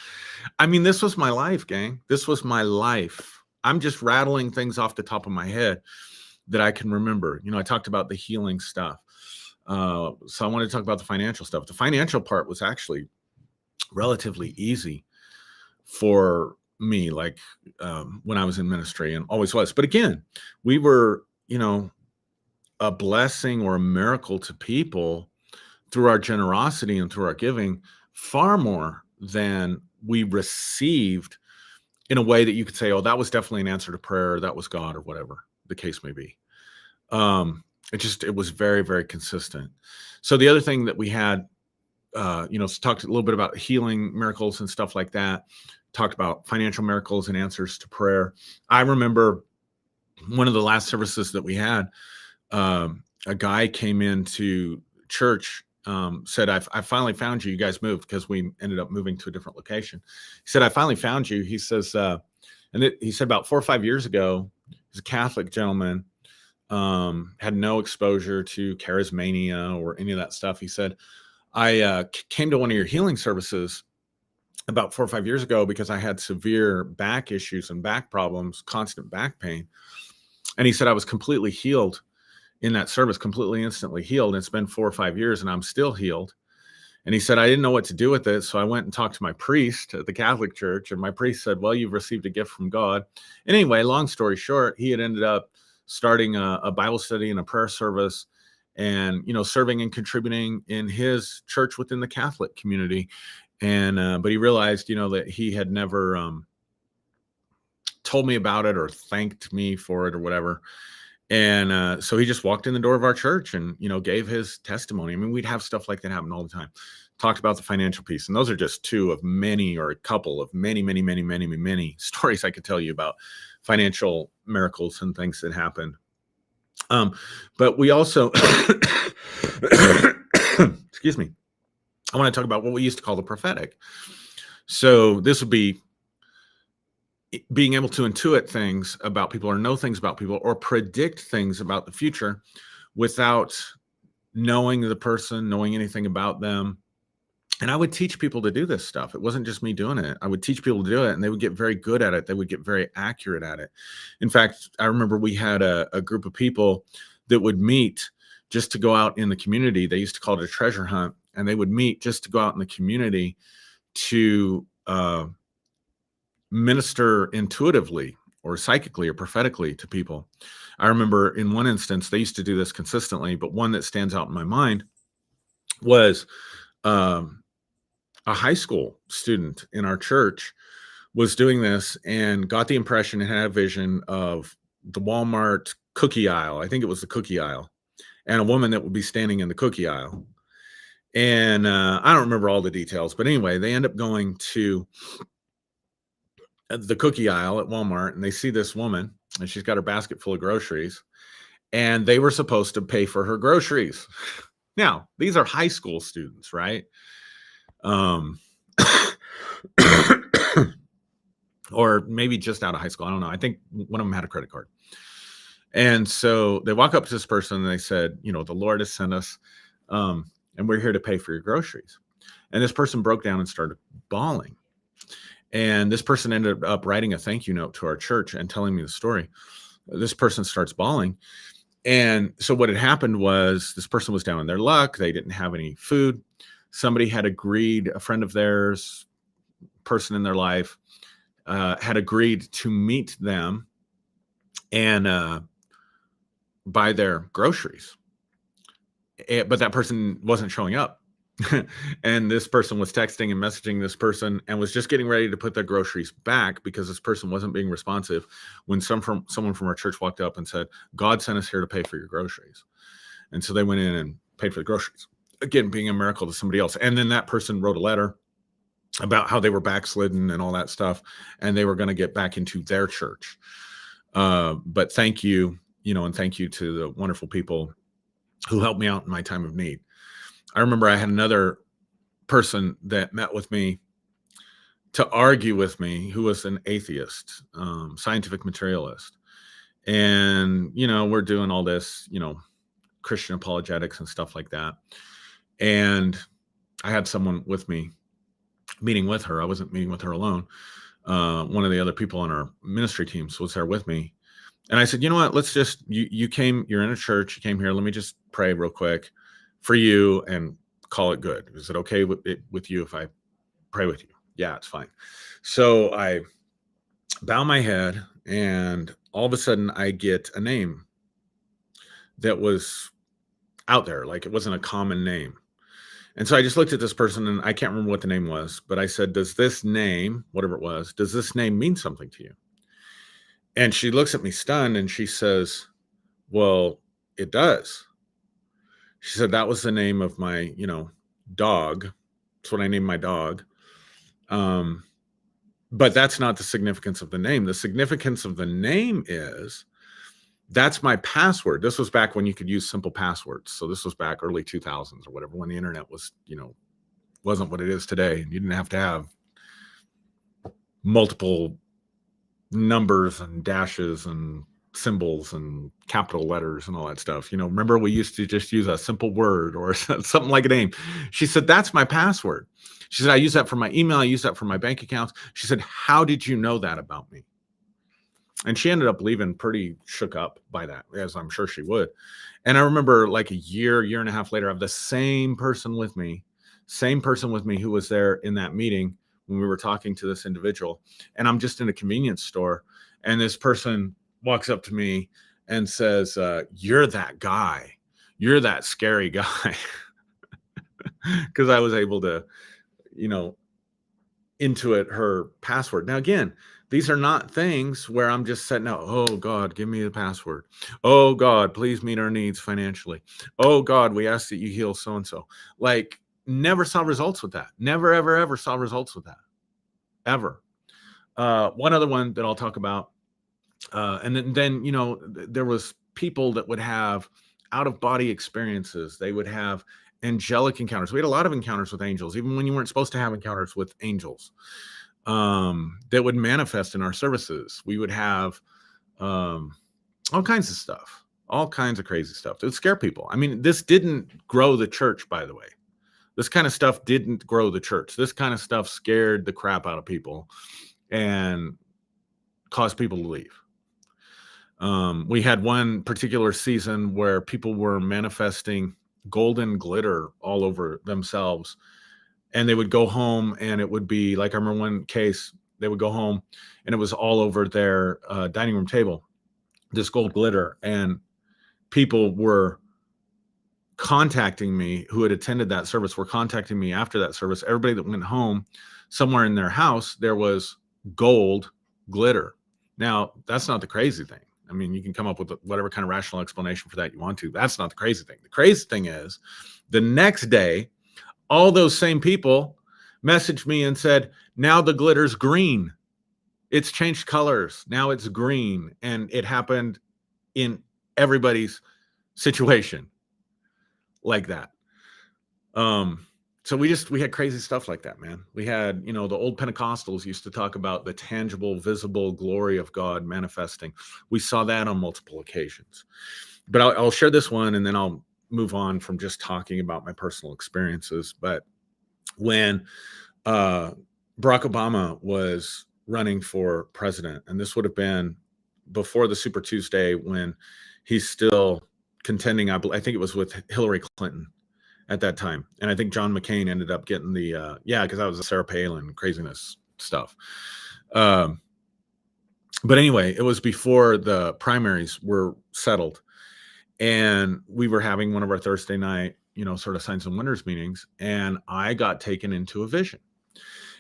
I mean, this was my life, gang. This was my life. I'm just rattling things off the top of my head that I can remember. I talked about the healing stuff. So I want to talk about the financial stuff. The financial part was actually relatively easy for me, like when I was in ministry, and always was. But again, we were, a blessing or a miracle to people through our generosity and through our giving, far more than we received in a way that you could say, "Oh, that was definitely an answer to prayer, or that was God," or whatever the case may be. It was very, very consistent. So the other thing that we had, talked a little bit about healing miracles and stuff like that, talked about financial miracles and answers to prayer. I remember one of the last services that we had, a guy came into church, said, I finally found you. You guys moved because we ended up moving to a different location. He said, "I finally found you." He says, he said about 4 or 5 years ago, he's a Catholic gentleman, had no exposure to charismania or any of that stuff. He said, "I came to one of your healing services about 4 or 5 years ago because I had severe back issues and back problems, constant back pain." And he said, "I was completely healed in that service, completely instantly healed. And it's been 4 or 5 years and I'm still healed." And he said, "I didn't know what to do with it. So I went and talked to my priest at the Catholic Church. And my priest said, 'Well, you've received a gift from God.'" And anyway, long story short, he had ended up starting a Bible study and a prayer service, and, serving and contributing in his church within the Catholic community. And, but he realized, that he had never told me about it or thanked me for it or whatever. And so he just walked in the door of our church and, gave his testimony. I mean, we'd have stuff like that happen all the time. Talked about the financial piece. And those are just two of many, or a couple of many, many, many, many, many stories I could tell you about financial miracles and things that happened. But we also, excuse me, I want to talk about what we used to call the prophetic. So this would be being able to intuit things about people, or know things about people, or predict things about the future without knowing the person, knowing anything about them. And I would teach people to do this stuff. It wasn't just me doing it. I would teach people to do it, and they would get very good at it. They would get very accurate at it. In fact, I remember we had a group of people that would meet just to go out in the community. They used to call it a treasure hunt, and they would meet just to go out in the community to minister intuitively or psychically or prophetically to people. I remember in one instance, they used to do this consistently, but one that stands out in my mind was a high school student in our church was doing this and got the impression and had a vision of the Walmart cookie aisle. I think it was the cookie aisle, and a woman that would be standing in the cookie aisle. And I don't remember all the details, but anyway, they end up going to the cookie aisle at Walmart, and they see this woman, and she's got her basket full of groceries, and they were supposed to pay for her groceries. Now, these are high school students, right? Or maybe just out of high school. I don't know. I think one of them had a credit card. And so they walk up to this person and they said, "The Lord has sent us, and we're here to pay for your groceries." And this person broke down and started bawling. And this person ended up writing a thank you note to our church and telling me the story. This person starts bawling. And so what had happened was this person was down in their luck. They didn't have any food. Somebody had agreed, a friend of theirs, person in their life, had agreed to meet them and buy their groceries. But that person wasn't showing up. And this person was texting and messaging this person and was just getting ready to put their groceries back because this person wasn't being responsive when someone from our church walked up and said, God sent us here to pay for your groceries. And so they went in and paid for the groceries, again being a miracle to somebody else. And then that person wrote a letter about how they were backslidden and all that stuff, and they were going to get back into their church. But thank you, and thank you to the wonderful people who helped me out in my time of need. I remember I had another person that met with me to argue with me who was an atheist, scientific materialist. And, we're doing all this, Christian apologetics and stuff like that. And I had someone with me meeting with her. I wasn't meeting with her alone. One of the other people on our ministry teams was there with me. And I said, you know what, let's just, you're in a church, you came here, let me just pray real quick for you and call it good. Is it okay with you if I pray with you? Yeah, it's fine. So I bow my head, and all of a sudden I get a name that was out there. Like, it wasn't a common name. And so I just looked at this person, and I can't remember what the name was, but I said, does this name, whatever it was, does this name mean something to you? And she looks at me stunned, and she says, well, it does. She said, that was the name of my, dog. That's what I named my dog. But that's not the significance of the name. The significance of the name is that's my password. This was back when you could use simple passwords. So this was back early 2000s or whatever, when the internet was, wasn't what it is today. You didn't have to have multiple numbers and dashes and symbols and capital letters and all that stuff. Remember, we used to just use a simple word or something like a name. She said, that's my password. She said, I use that for my email. I use that for my bank accounts. She said, how did you know that about me? And she ended up leaving pretty shook up by that, as I'm sure she would. And I remember, like, a year and a half later, I have the same person with me who was there in that meeting when we were talking to this individual. And I'm just in a convenience store, and this person walks up to me and says, you're that guy. You're that scary guy. Because I was able to, intuit her password. Now, again, these are not things where I'm just setting out, oh, God, give me the password. Oh, God, please meet our needs financially. Oh, God, we ask that you heal so-and-so. Like, never saw results with that. Never, ever, ever saw results with that. Ever. One other one that I'll talk about. And then, there was people that would have out-of-body experiences. They would have angelic encounters. We had a lot of encounters with angels, even when you weren't supposed to have encounters with angels, that would manifest in our services. We would have all kinds of stuff, all kinds of crazy stuff. It would scare people. I mean, this didn't grow the church, by the way. This kind of stuff didn't grow the church. This kind of stuff scared the crap out of people and caused people to leave. We had one particular season where people were manifesting golden glitter all over themselves, and they would go home, and it would be like, I remember one case, they would go home and it was all over their dining room table, this gold glitter, and people were contacting me who had attended that service, were contacting me after that service. Everybody that went home, somewhere in their house there was gold glitter. Now, that's not the crazy thing. I mean, you can come up with whatever kind of rational explanation for that you want to. That's not the crazy thing. The crazy thing is, the next day, all those same people messaged me and said, now the glitter's green. It's changed colors. Now it's green. And it happened in everybody's situation like that. So we had crazy stuff like that, man. We had, the old Pentecostals used to talk about the tangible, visible glory of God manifesting. We saw that on multiple occasions. But I'll share this one, and then I'll move on from just talking about my personal experiences. But when Barack Obama was running for president, and this would have been before the Super Tuesday, when he's still contending, I think it was with Hillary Clinton at that time. And I think John McCain ended up getting the, because that was the Sarah Palin craziness stuff. But anyway, it was before the primaries were settled. And we were having one of our Thursday night, sort of signs and wonders meetings, and I got taken into a vision.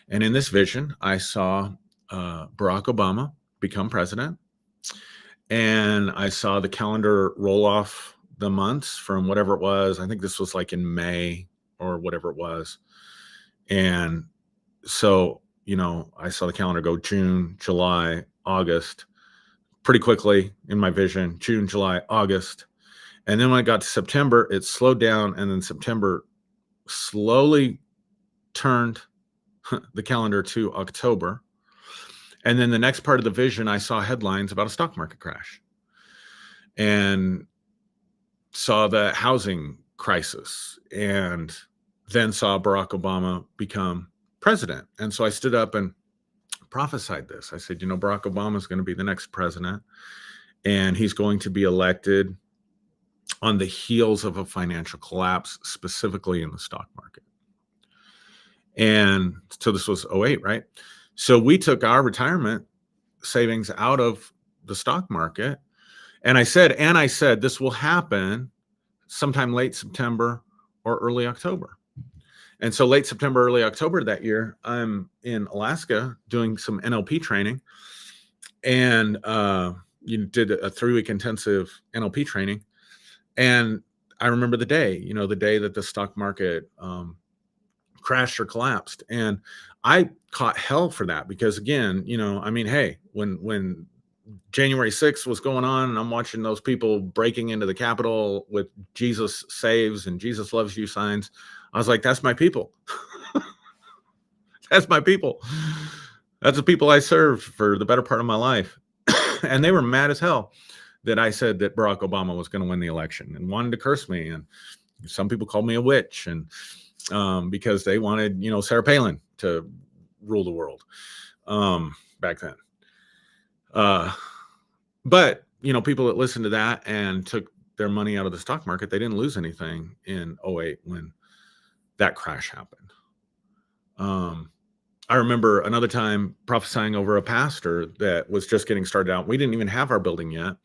And in this vision, I saw Barack Obama become president, and I saw the calendar roll off the months from whatever it was. I think this was like in May or whatever it was. And so, I saw the calendar go June, July, August, pretty quickly in my vision, June, July, August. And then when it got to September, it slowed down. And then September slowly turned the calendar to October. And then the next part of the vision, I saw headlines about a stock market crash and saw the housing crisis, and then saw Barack Obama become president. And so I stood up and prophesied this. I said, Barack Obama is going to be the next president, and he's going to be elected on the heels of a financial collapse, specifically in the stock market. And so this was 2008, right? So we took our retirement savings out of the stock market. And I said, this will happen sometime late September or early October. And so late September, early October that year, I'm in Alaska doing some NLP training. And you did a 3-week intensive NLP training. And I remember the day, the day that the stock market crashed or collapsed. And I caught hell for that because, again, hey, when January 6th was going on and I'm watching those people breaking into the Capitol with Jesus saves and Jesus loves you signs, I was like, that's my people. That's my people. That's the people I served for the better part of my life. And they were mad as hell that I said that Barack Obama was going to win the election and wanted to curse me. And some people called me a witch, and because they wanted, Sarah Palin to rule the world back then. But, people that listened to that and took their money out of the stock market, they didn't lose anything in 2008 when that crash happened. I remember another time prophesying over a pastor that was just getting started out. We didn't even have our building yet.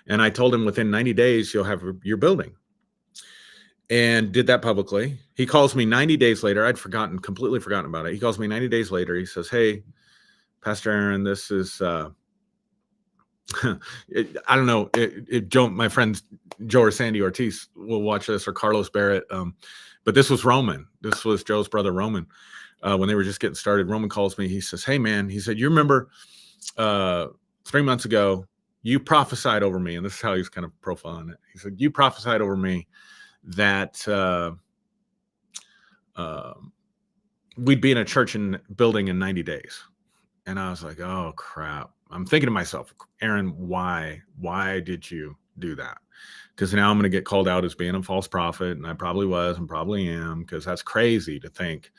And I told him within 90 days, you'll have your building. And did that publicly. He calls me 90 days later. I'd completely forgotten about it. He calls me 90 days later. He says, hey, Pastor Aaron, this is, I don't know, Joe, my friends, Joe or Sandy Ortiz will watch this, or Carlos Barrett. But this was Roman. This was Joe's brother, Roman. When they were just getting started, Roman calls me. He says, hey, man, he said, you remember 3 months ago, you prophesied over me. And this is how he's kind of profiling it. He said, you prophesied over me that we'd be in a church and building in 90 days. And I was like, oh, crap. I'm thinking to myself, Aaron, why did you do that? Because now I'm going to get called out as being a false prophet. And I probably was and probably am, because that's crazy to think.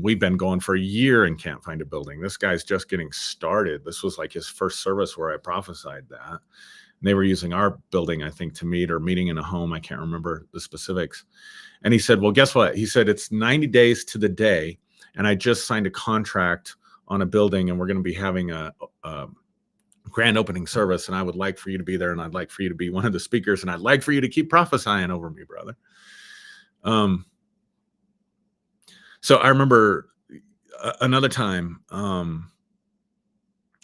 We've been going for a year and can't find a building. This guy's just getting started. This was like his first service where I prophesied that. And they were using our building, I think, to meet, or meeting in a home. I can't remember the specifics. And he said, well, guess what? He said, it's 90 days to the day. And I just signed a contract on a building, and we're going to be having a grand opening service. And I would like for you to be there. And I'd like for you to be one of the speakers. And I'd like for you to keep prophesying over me, brother. So I remember another time,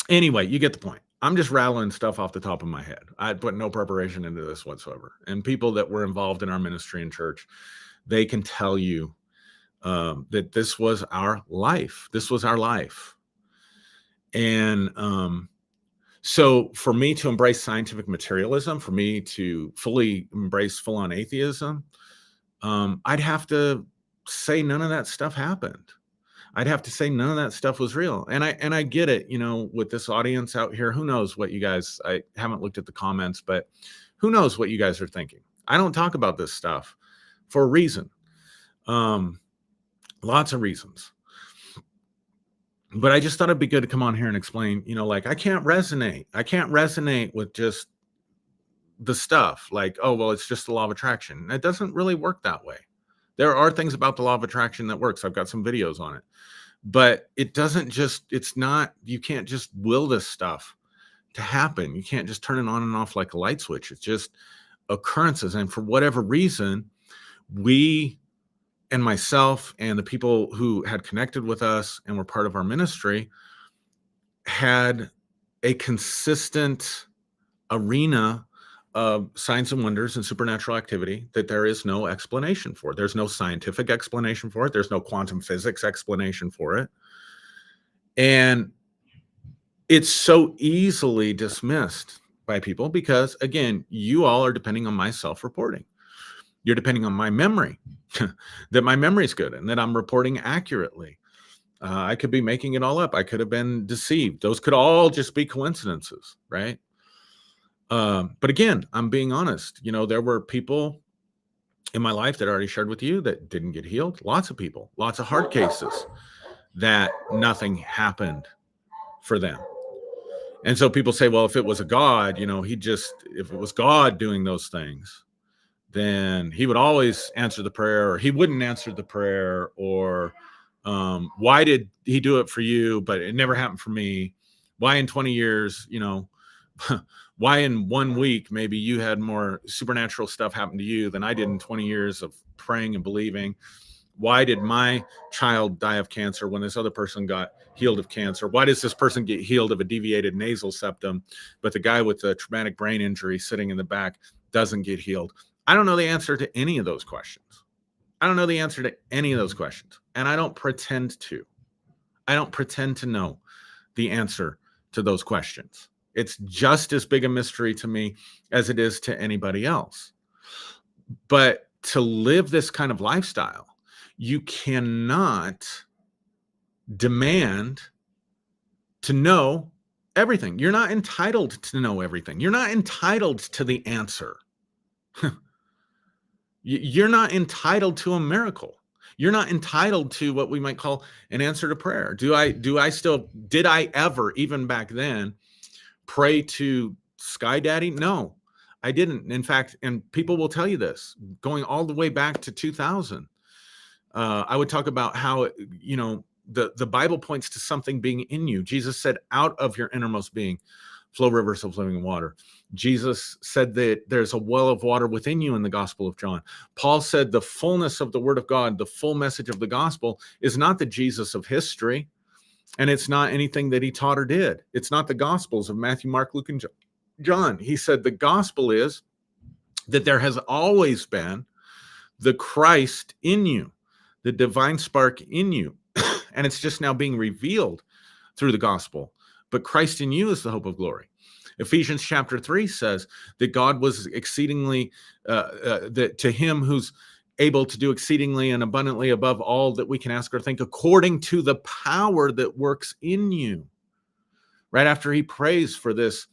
anyway, you get the point. I'm just rattling stuff off the top of my head. I put no preparation into this whatsoever. And people that were involved in our ministry and church, they can tell you that this was our life. This was our life. And so for me to embrace scientific materialism, for me to fully embrace full-on atheism, I'd have to say none of that stuff happened. I'd have to say none of that stuff was real. And I get it, with this audience out here, who knows what you guys, I haven't looked at the comments, but who knows what you guys are thinking. I don't talk about this stuff for a reason. Lots of reasons. But I just thought it'd be good to come on here and explain, I can't resonate with just the stuff like, oh, well, it's just the law of attraction. It doesn't really work that way. There are things about the law of attraction that works. I've got some videos on it, but it doesn't just, you can't just will this stuff to happen. You can't just turn it on and off like a light switch. It's just occurrences. And for whatever reason, we and myself and the people who had connected with us and were part of our ministry had a consistent arena of signs and wonders and supernatural activity that there is no explanation for. There's no scientific explanation for it. There's no quantum physics explanation for it. And it's so easily dismissed by people because, again, you all are depending on my self-reporting. You're depending on my memory, that my memory is good and that I'm reporting accurately. I could be making it all up. I could have been deceived. Those could all just be coincidences, right? But again, I'm being honest. There were people in my life that I already shared with you that didn't get healed. Lots of people, lots of hard cases that nothing happened for them. And so people say, well, if it was a God, if it was God doing those things, then he would always answer the prayer, or he wouldn't answer the prayer, or why did he do it for you, but it never happened for me? Why in 20 years, why in 1 week, maybe you had more supernatural stuff happen to you than I did in 20 years of praying and believing? Why did my child die of cancer when this other person got healed of cancer? Why does this person get healed of a deviated nasal septum, but the guy with the traumatic brain injury sitting in the back doesn't get healed? I don't know the answer to any of those questions. I don't know the answer to any of those questions. And I don't pretend to. I don't pretend to know the answer to those questions. It's just as big a mystery to me as it is to anybody else. But to live this kind of lifestyle, you cannot demand to know everything. You're not entitled to know everything. You're not entitled to the answer. You're not entitled to a miracle. You're not entitled to what we might call an answer to prayer. Did I ever, even back then, pray to Sky Daddy? No, I didn't. In fact, and people will tell you this, going all the way back to 2000, I would talk about how, the Bible points to something being in you. Jesus said, out of your innermost being flow rivers of living water. Jesus said that there's a well of water within you in the Gospel of John. Paul said the fullness of the Word of God, the full message of the gospel, is not the Jesus of history, and it's not anything that he taught or did. It's not the Gospels of Matthew, Mark, Luke, and John. He said the gospel is that there has always been the Christ in you, the divine spark in you, and it's just now being revealed through the gospel. But Christ in you is the hope of glory. Ephesians chapter 3 says that God was exceedingly, that to him who's able to do exceedingly and abundantly above all that we can ask or think, according to the power that works in you. Right after he prays for this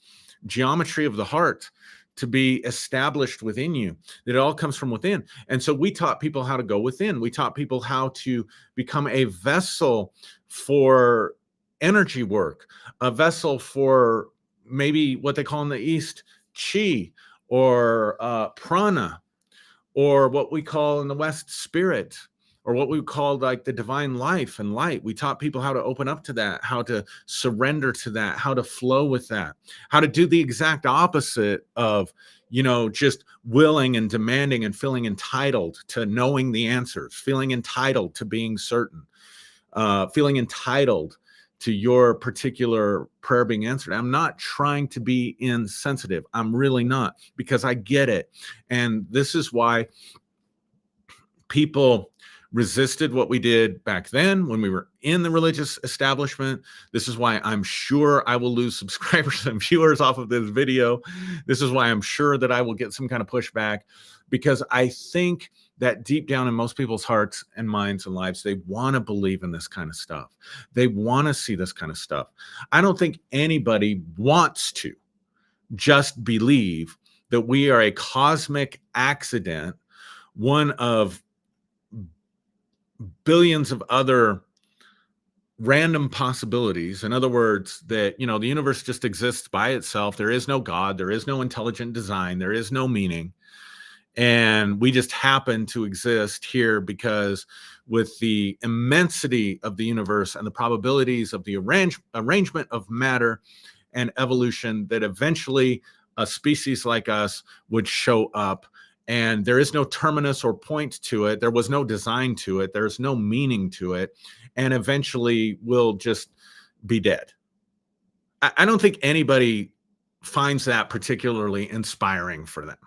geometry of the heart to be established within you, that it all comes from within. And so we taught people how to go within. We taught people how to become a vessel for energy work, a vessel for maybe what they call in the East, chi, or prana, or what we call in the West, spirit, or what we call like the divine life and light. We taught people how to open up to that, how to surrender to that, how to flow with that, how to do the exact opposite of, just willing and demanding and feeling entitled to knowing the answers, feeling entitled to being certain, feeling entitled to your particular prayer being answered. I'm not trying to be insensitive. I'm really not, because I get it. And this is why people resisted what we did back then when we were in the religious establishment. This is why I'm sure I will lose subscribers and viewers off of this video. This is why I'm sure that I will get some kind of pushback, because I think that deep down in most people's hearts and minds and lives, they want to believe in this kind of stuff. They want to see this kind of stuff. I don't think anybody wants to just believe that we are a cosmic accident, one of billions of other random possibilities. In other words, that, the universe just exists by itself. There is no God. There is no intelligent design. There is no meaning. And we just happen to exist here because, with the immensity of the universe and the probabilities of the arrangement of matter and evolution, that eventually a species like us would show up and there is no terminus or point to it. There was no design to it. There's no meaning to it, and eventually we'll just be dead. I don't think anybody finds that particularly inspiring for them.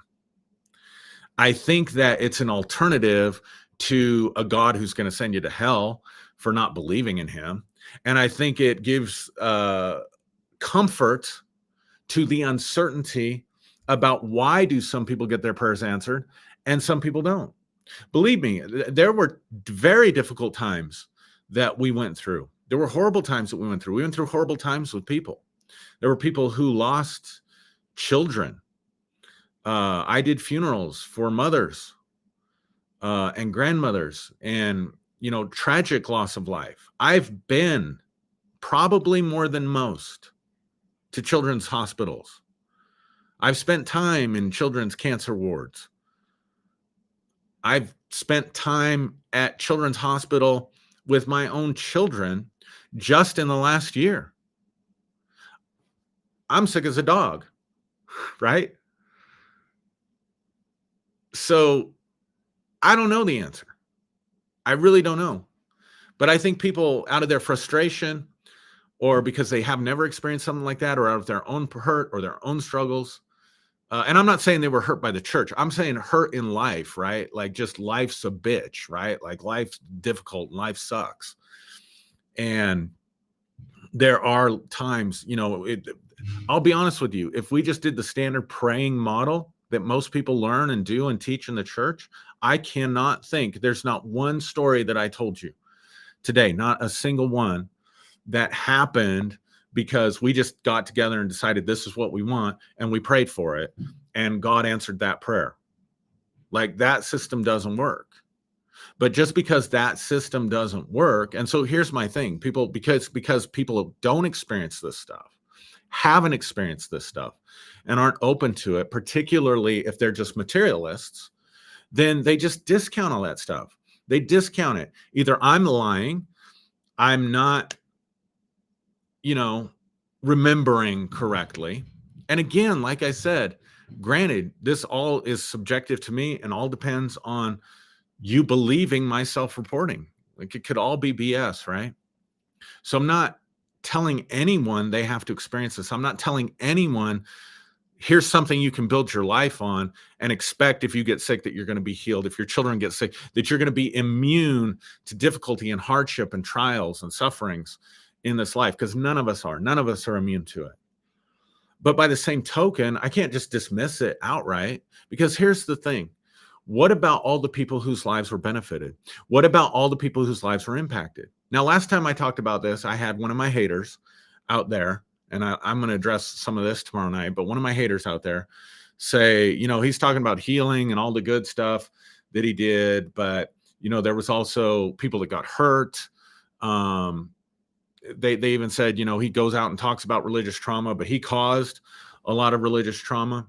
I think that it's an alternative to a God who's going to send you to hell for not believing in him. And I think it gives comfort to the uncertainty about why do some people get their prayers answered and some people don't. Believe me, there were very difficult times that we went through. There were horrible times that we went through. We went through horrible times with people. There were people who lost children. I did funerals for mothers and grandmothers, and tragic loss of life. I've been probably more than most to children's hospitals. I've spent time in children's cancer wards. I've spent time at children's hospital with my own children just in the last year. I'm sick as a dog, right? So I don't know the answer. I really don't know. But I think people, out of their frustration, or because they have never experienced something like that, or out of their own hurt or their own struggles, and I'm not saying they were hurt by the church. I'm saying hurt in life, right? Like just life's a bitch, right? Like life's difficult, life sucks. And there are times, I'll be honest with you, if we just did the standard praying model that most people learn and do and teach in the church, I cannot think, there's not one story that I told you today, not a single one, that happened because we just got together and decided this is what we want and we prayed for it and God answered that prayer. Like that system doesn't work. But just because that system doesn't work, and so here's my thing, people, because people don't experience this stuff, haven't experienced this stuff, and aren't open to it, particularly if they're just materialists, then they just discount all that stuff. They discount it. Either I'm lying, I'm not, remembering correctly. And again, like I said, granted, this all is subjective to me and all depends on you believing my self-reporting. Like it could all be BS, right? So I'm not telling anyone they have to experience this. I'm not telling anyone, here's something you can build your life on and expect if you get sick that you're going to be healed. If your children get sick, that you're going to be immune to difficulty and hardship and trials and sufferings in this life, because none of us are. None of us are immune to it. But by the same token, I can't just dismiss it outright, because here's the thing. What about all the people whose lives were benefited? What about all the people whose lives were impacted? Now, last time I talked about this, I had one of my haters out there, and I'm going to address some of this tomorrow night, but one of my haters out there say, he's talking about healing and all the good stuff that he did, but, there was also people that got hurt. They even said, he goes out and talks about religious trauma, but he caused a lot of religious trauma.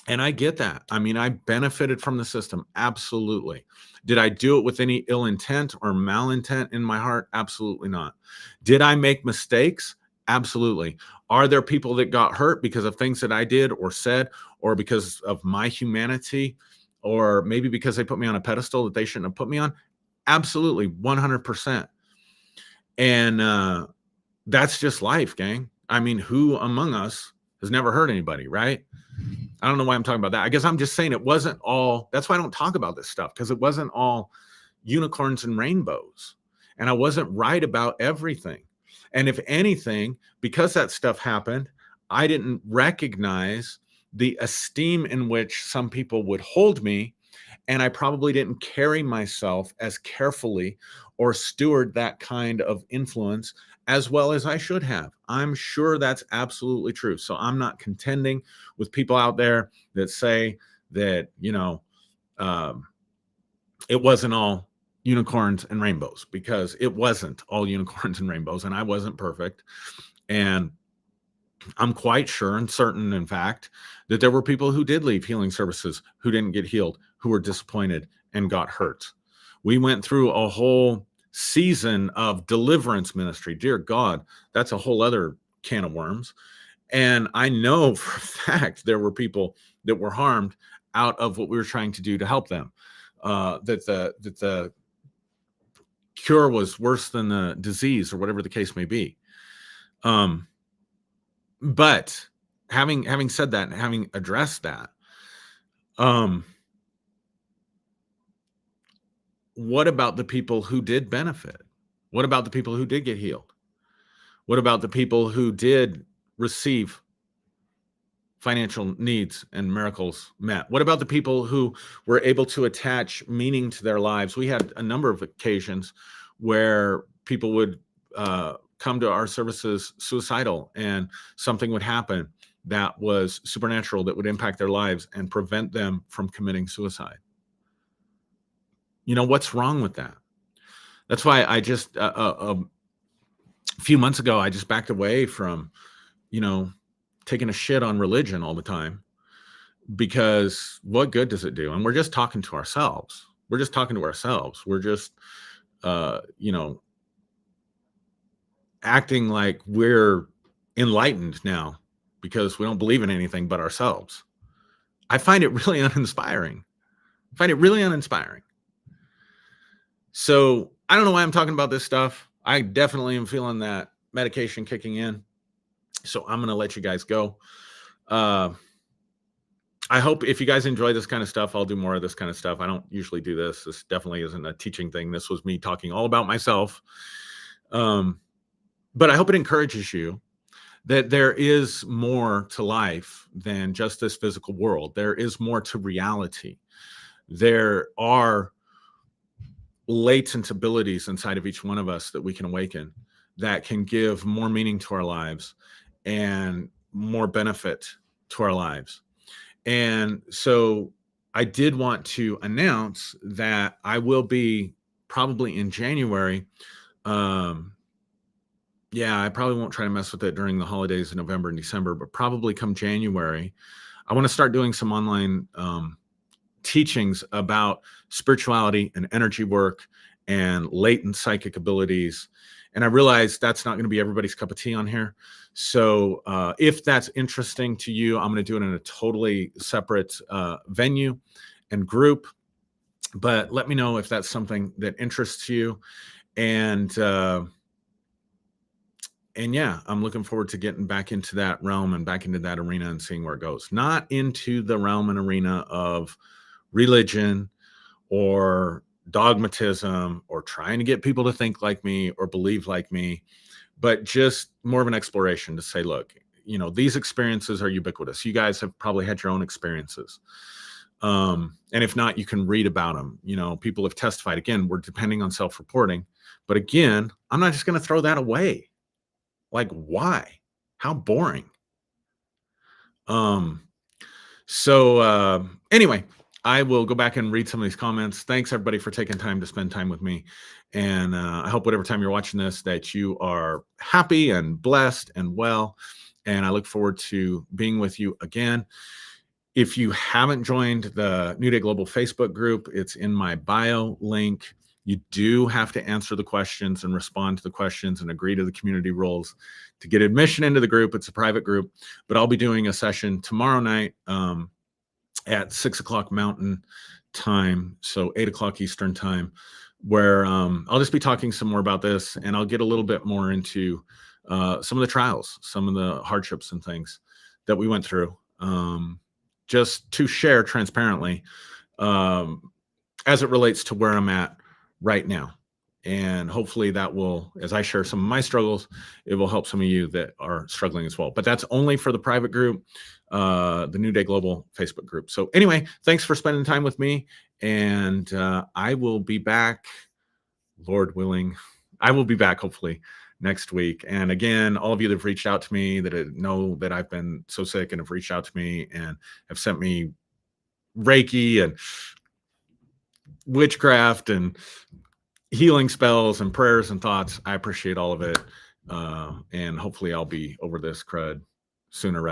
And I get that. I mean, I benefited from the system. Absolutely. Did I do it with any ill intent or malintent in my heart? Absolutely not. Did I make mistakes? Absolutely. Are there people that got hurt because of things that I did or said, or because of my humanity, or maybe because they put me on a pedestal that they shouldn't have put me on? Absolutely. 100%. And that's just life, gang. I mean, who among us has never hurt anybody, right? I don't know why I'm talking about that. I guess I'm just saying it wasn't all, that's why I don't talk about this stuff, because it wasn't all unicorns and rainbows. And I wasn't right about everything. And if anything, because that stuff happened, I didn't recognize the esteem in which some people would hold me. And I probably didn't carry myself as carefully or steward that kind of influence as well as I should have. I'm sure that's absolutely true. So I'm not contending with people out there that say that, it wasn't all unicorns and rainbows, because it wasn't all unicorns and rainbows, and I wasn't perfect. And I'm quite sure and certain, in fact, that there were people who did leave healing services who didn't get healed, who were disappointed and got hurt. We went through a whole season of deliverance ministry. Dear God, that's a whole other can of worms. And I know for a fact there were people that were harmed out of what we were trying to do to help them. That the cure was worse than the disease, or whatever the case may be. Um, but having said that, and having addressed that, um, what about the people who did benefit? What about the people who did get healed? What about the people who did receive financial needs and miracles met? What about the people who were able to attach meaning to their lives? We had a number of occasions where people would come to our services suicidal, and something would happen that was supernatural that would impact their lives and prevent them from committing suicide. What's wrong with that? That's why I just a few months ago I just backed away from you know taking a shit on religion all the time, because what good does it do? And we're just talking to ourselves. We're just talking to ourselves. We're just you know acting like we're enlightened now because we don't believe in anything but ourselves. I find it really uninspiring. I find it really uninspiring. So I don't know why I'm talking about this stuff. I definitely am feeling that medication kicking in. So I'm going to let you guys go. I hope if you guys enjoy this kind of stuff, I'll do more of this kind of stuff. I don't usually do this. This definitely isn't a teaching thing. This was me talking all about myself. But I hope it encourages you that there is more to life than just this physical world. There is more to reality. There are latent abilities inside of each one of us that we can awaken that can give more meaning to our lives and more benefit to our lives. And so I did want to announce that I will be probably in January. Yeah, I probably won't try to mess with it during the holidays in November and December, but probably come January, I want to start doing some online teachings about spirituality and energy work and latent psychic abilities. And I realize that's not going to be everybody's cup of tea on here. So if that's interesting to you, I'm going to do it in a totally separate venue and group. But let me know if that's something that interests you. And yeah, I'm looking forward to getting back into that realm and back into that arena and seeing where it goes. Not into the realm and arena of religion or dogmatism or trying to get people to think like me or believe like me, but just more of an exploration to say, look, these experiences are ubiquitous. You guys have probably had your own experiences. And if not, you can read about them. People have testified. Again, we're depending on self-reporting. But again, I'm not just going to throw that away. Like, why? How boring. So anyway, I will go back and read some of these comments. Thanks everybody for taking time to spend time with me. And I hope whatever time you're watching this, that you are happy and blessed and well. And I look forward to being with you again. If you haven't joined the New Day Global Facebook group, it's in my bio link. You do have to answer the questions and respond to the questions and agree to the community rules to get admission into the group. It's a private group, but I'll be doing a session tomorrow night at 6 o'clock Mountain time, so 8 o'clock Eastern time, where I'll just be talking some more about this, and I'll get a little bit more into some of the trials, some of the hardships and things that we went through, just to share transparently as it relates to where I'm at right now. And hopefully that will, as I share some of my struggles, it will help some of you that are struggling as well. But that's only for the private group, the New Day Global Facebook group. So anyway, thanks for spending time with me. And I will be back, Lord willing. I will be back hopefully next week. And again, all of you that have reached out to me, that know that I've been so sick and have reached out to me and have sent me Reiki and witchcraft and healing spells and prayers and thoughts. I appreciate all of it. And hopefully I'll be over this crud sooner rather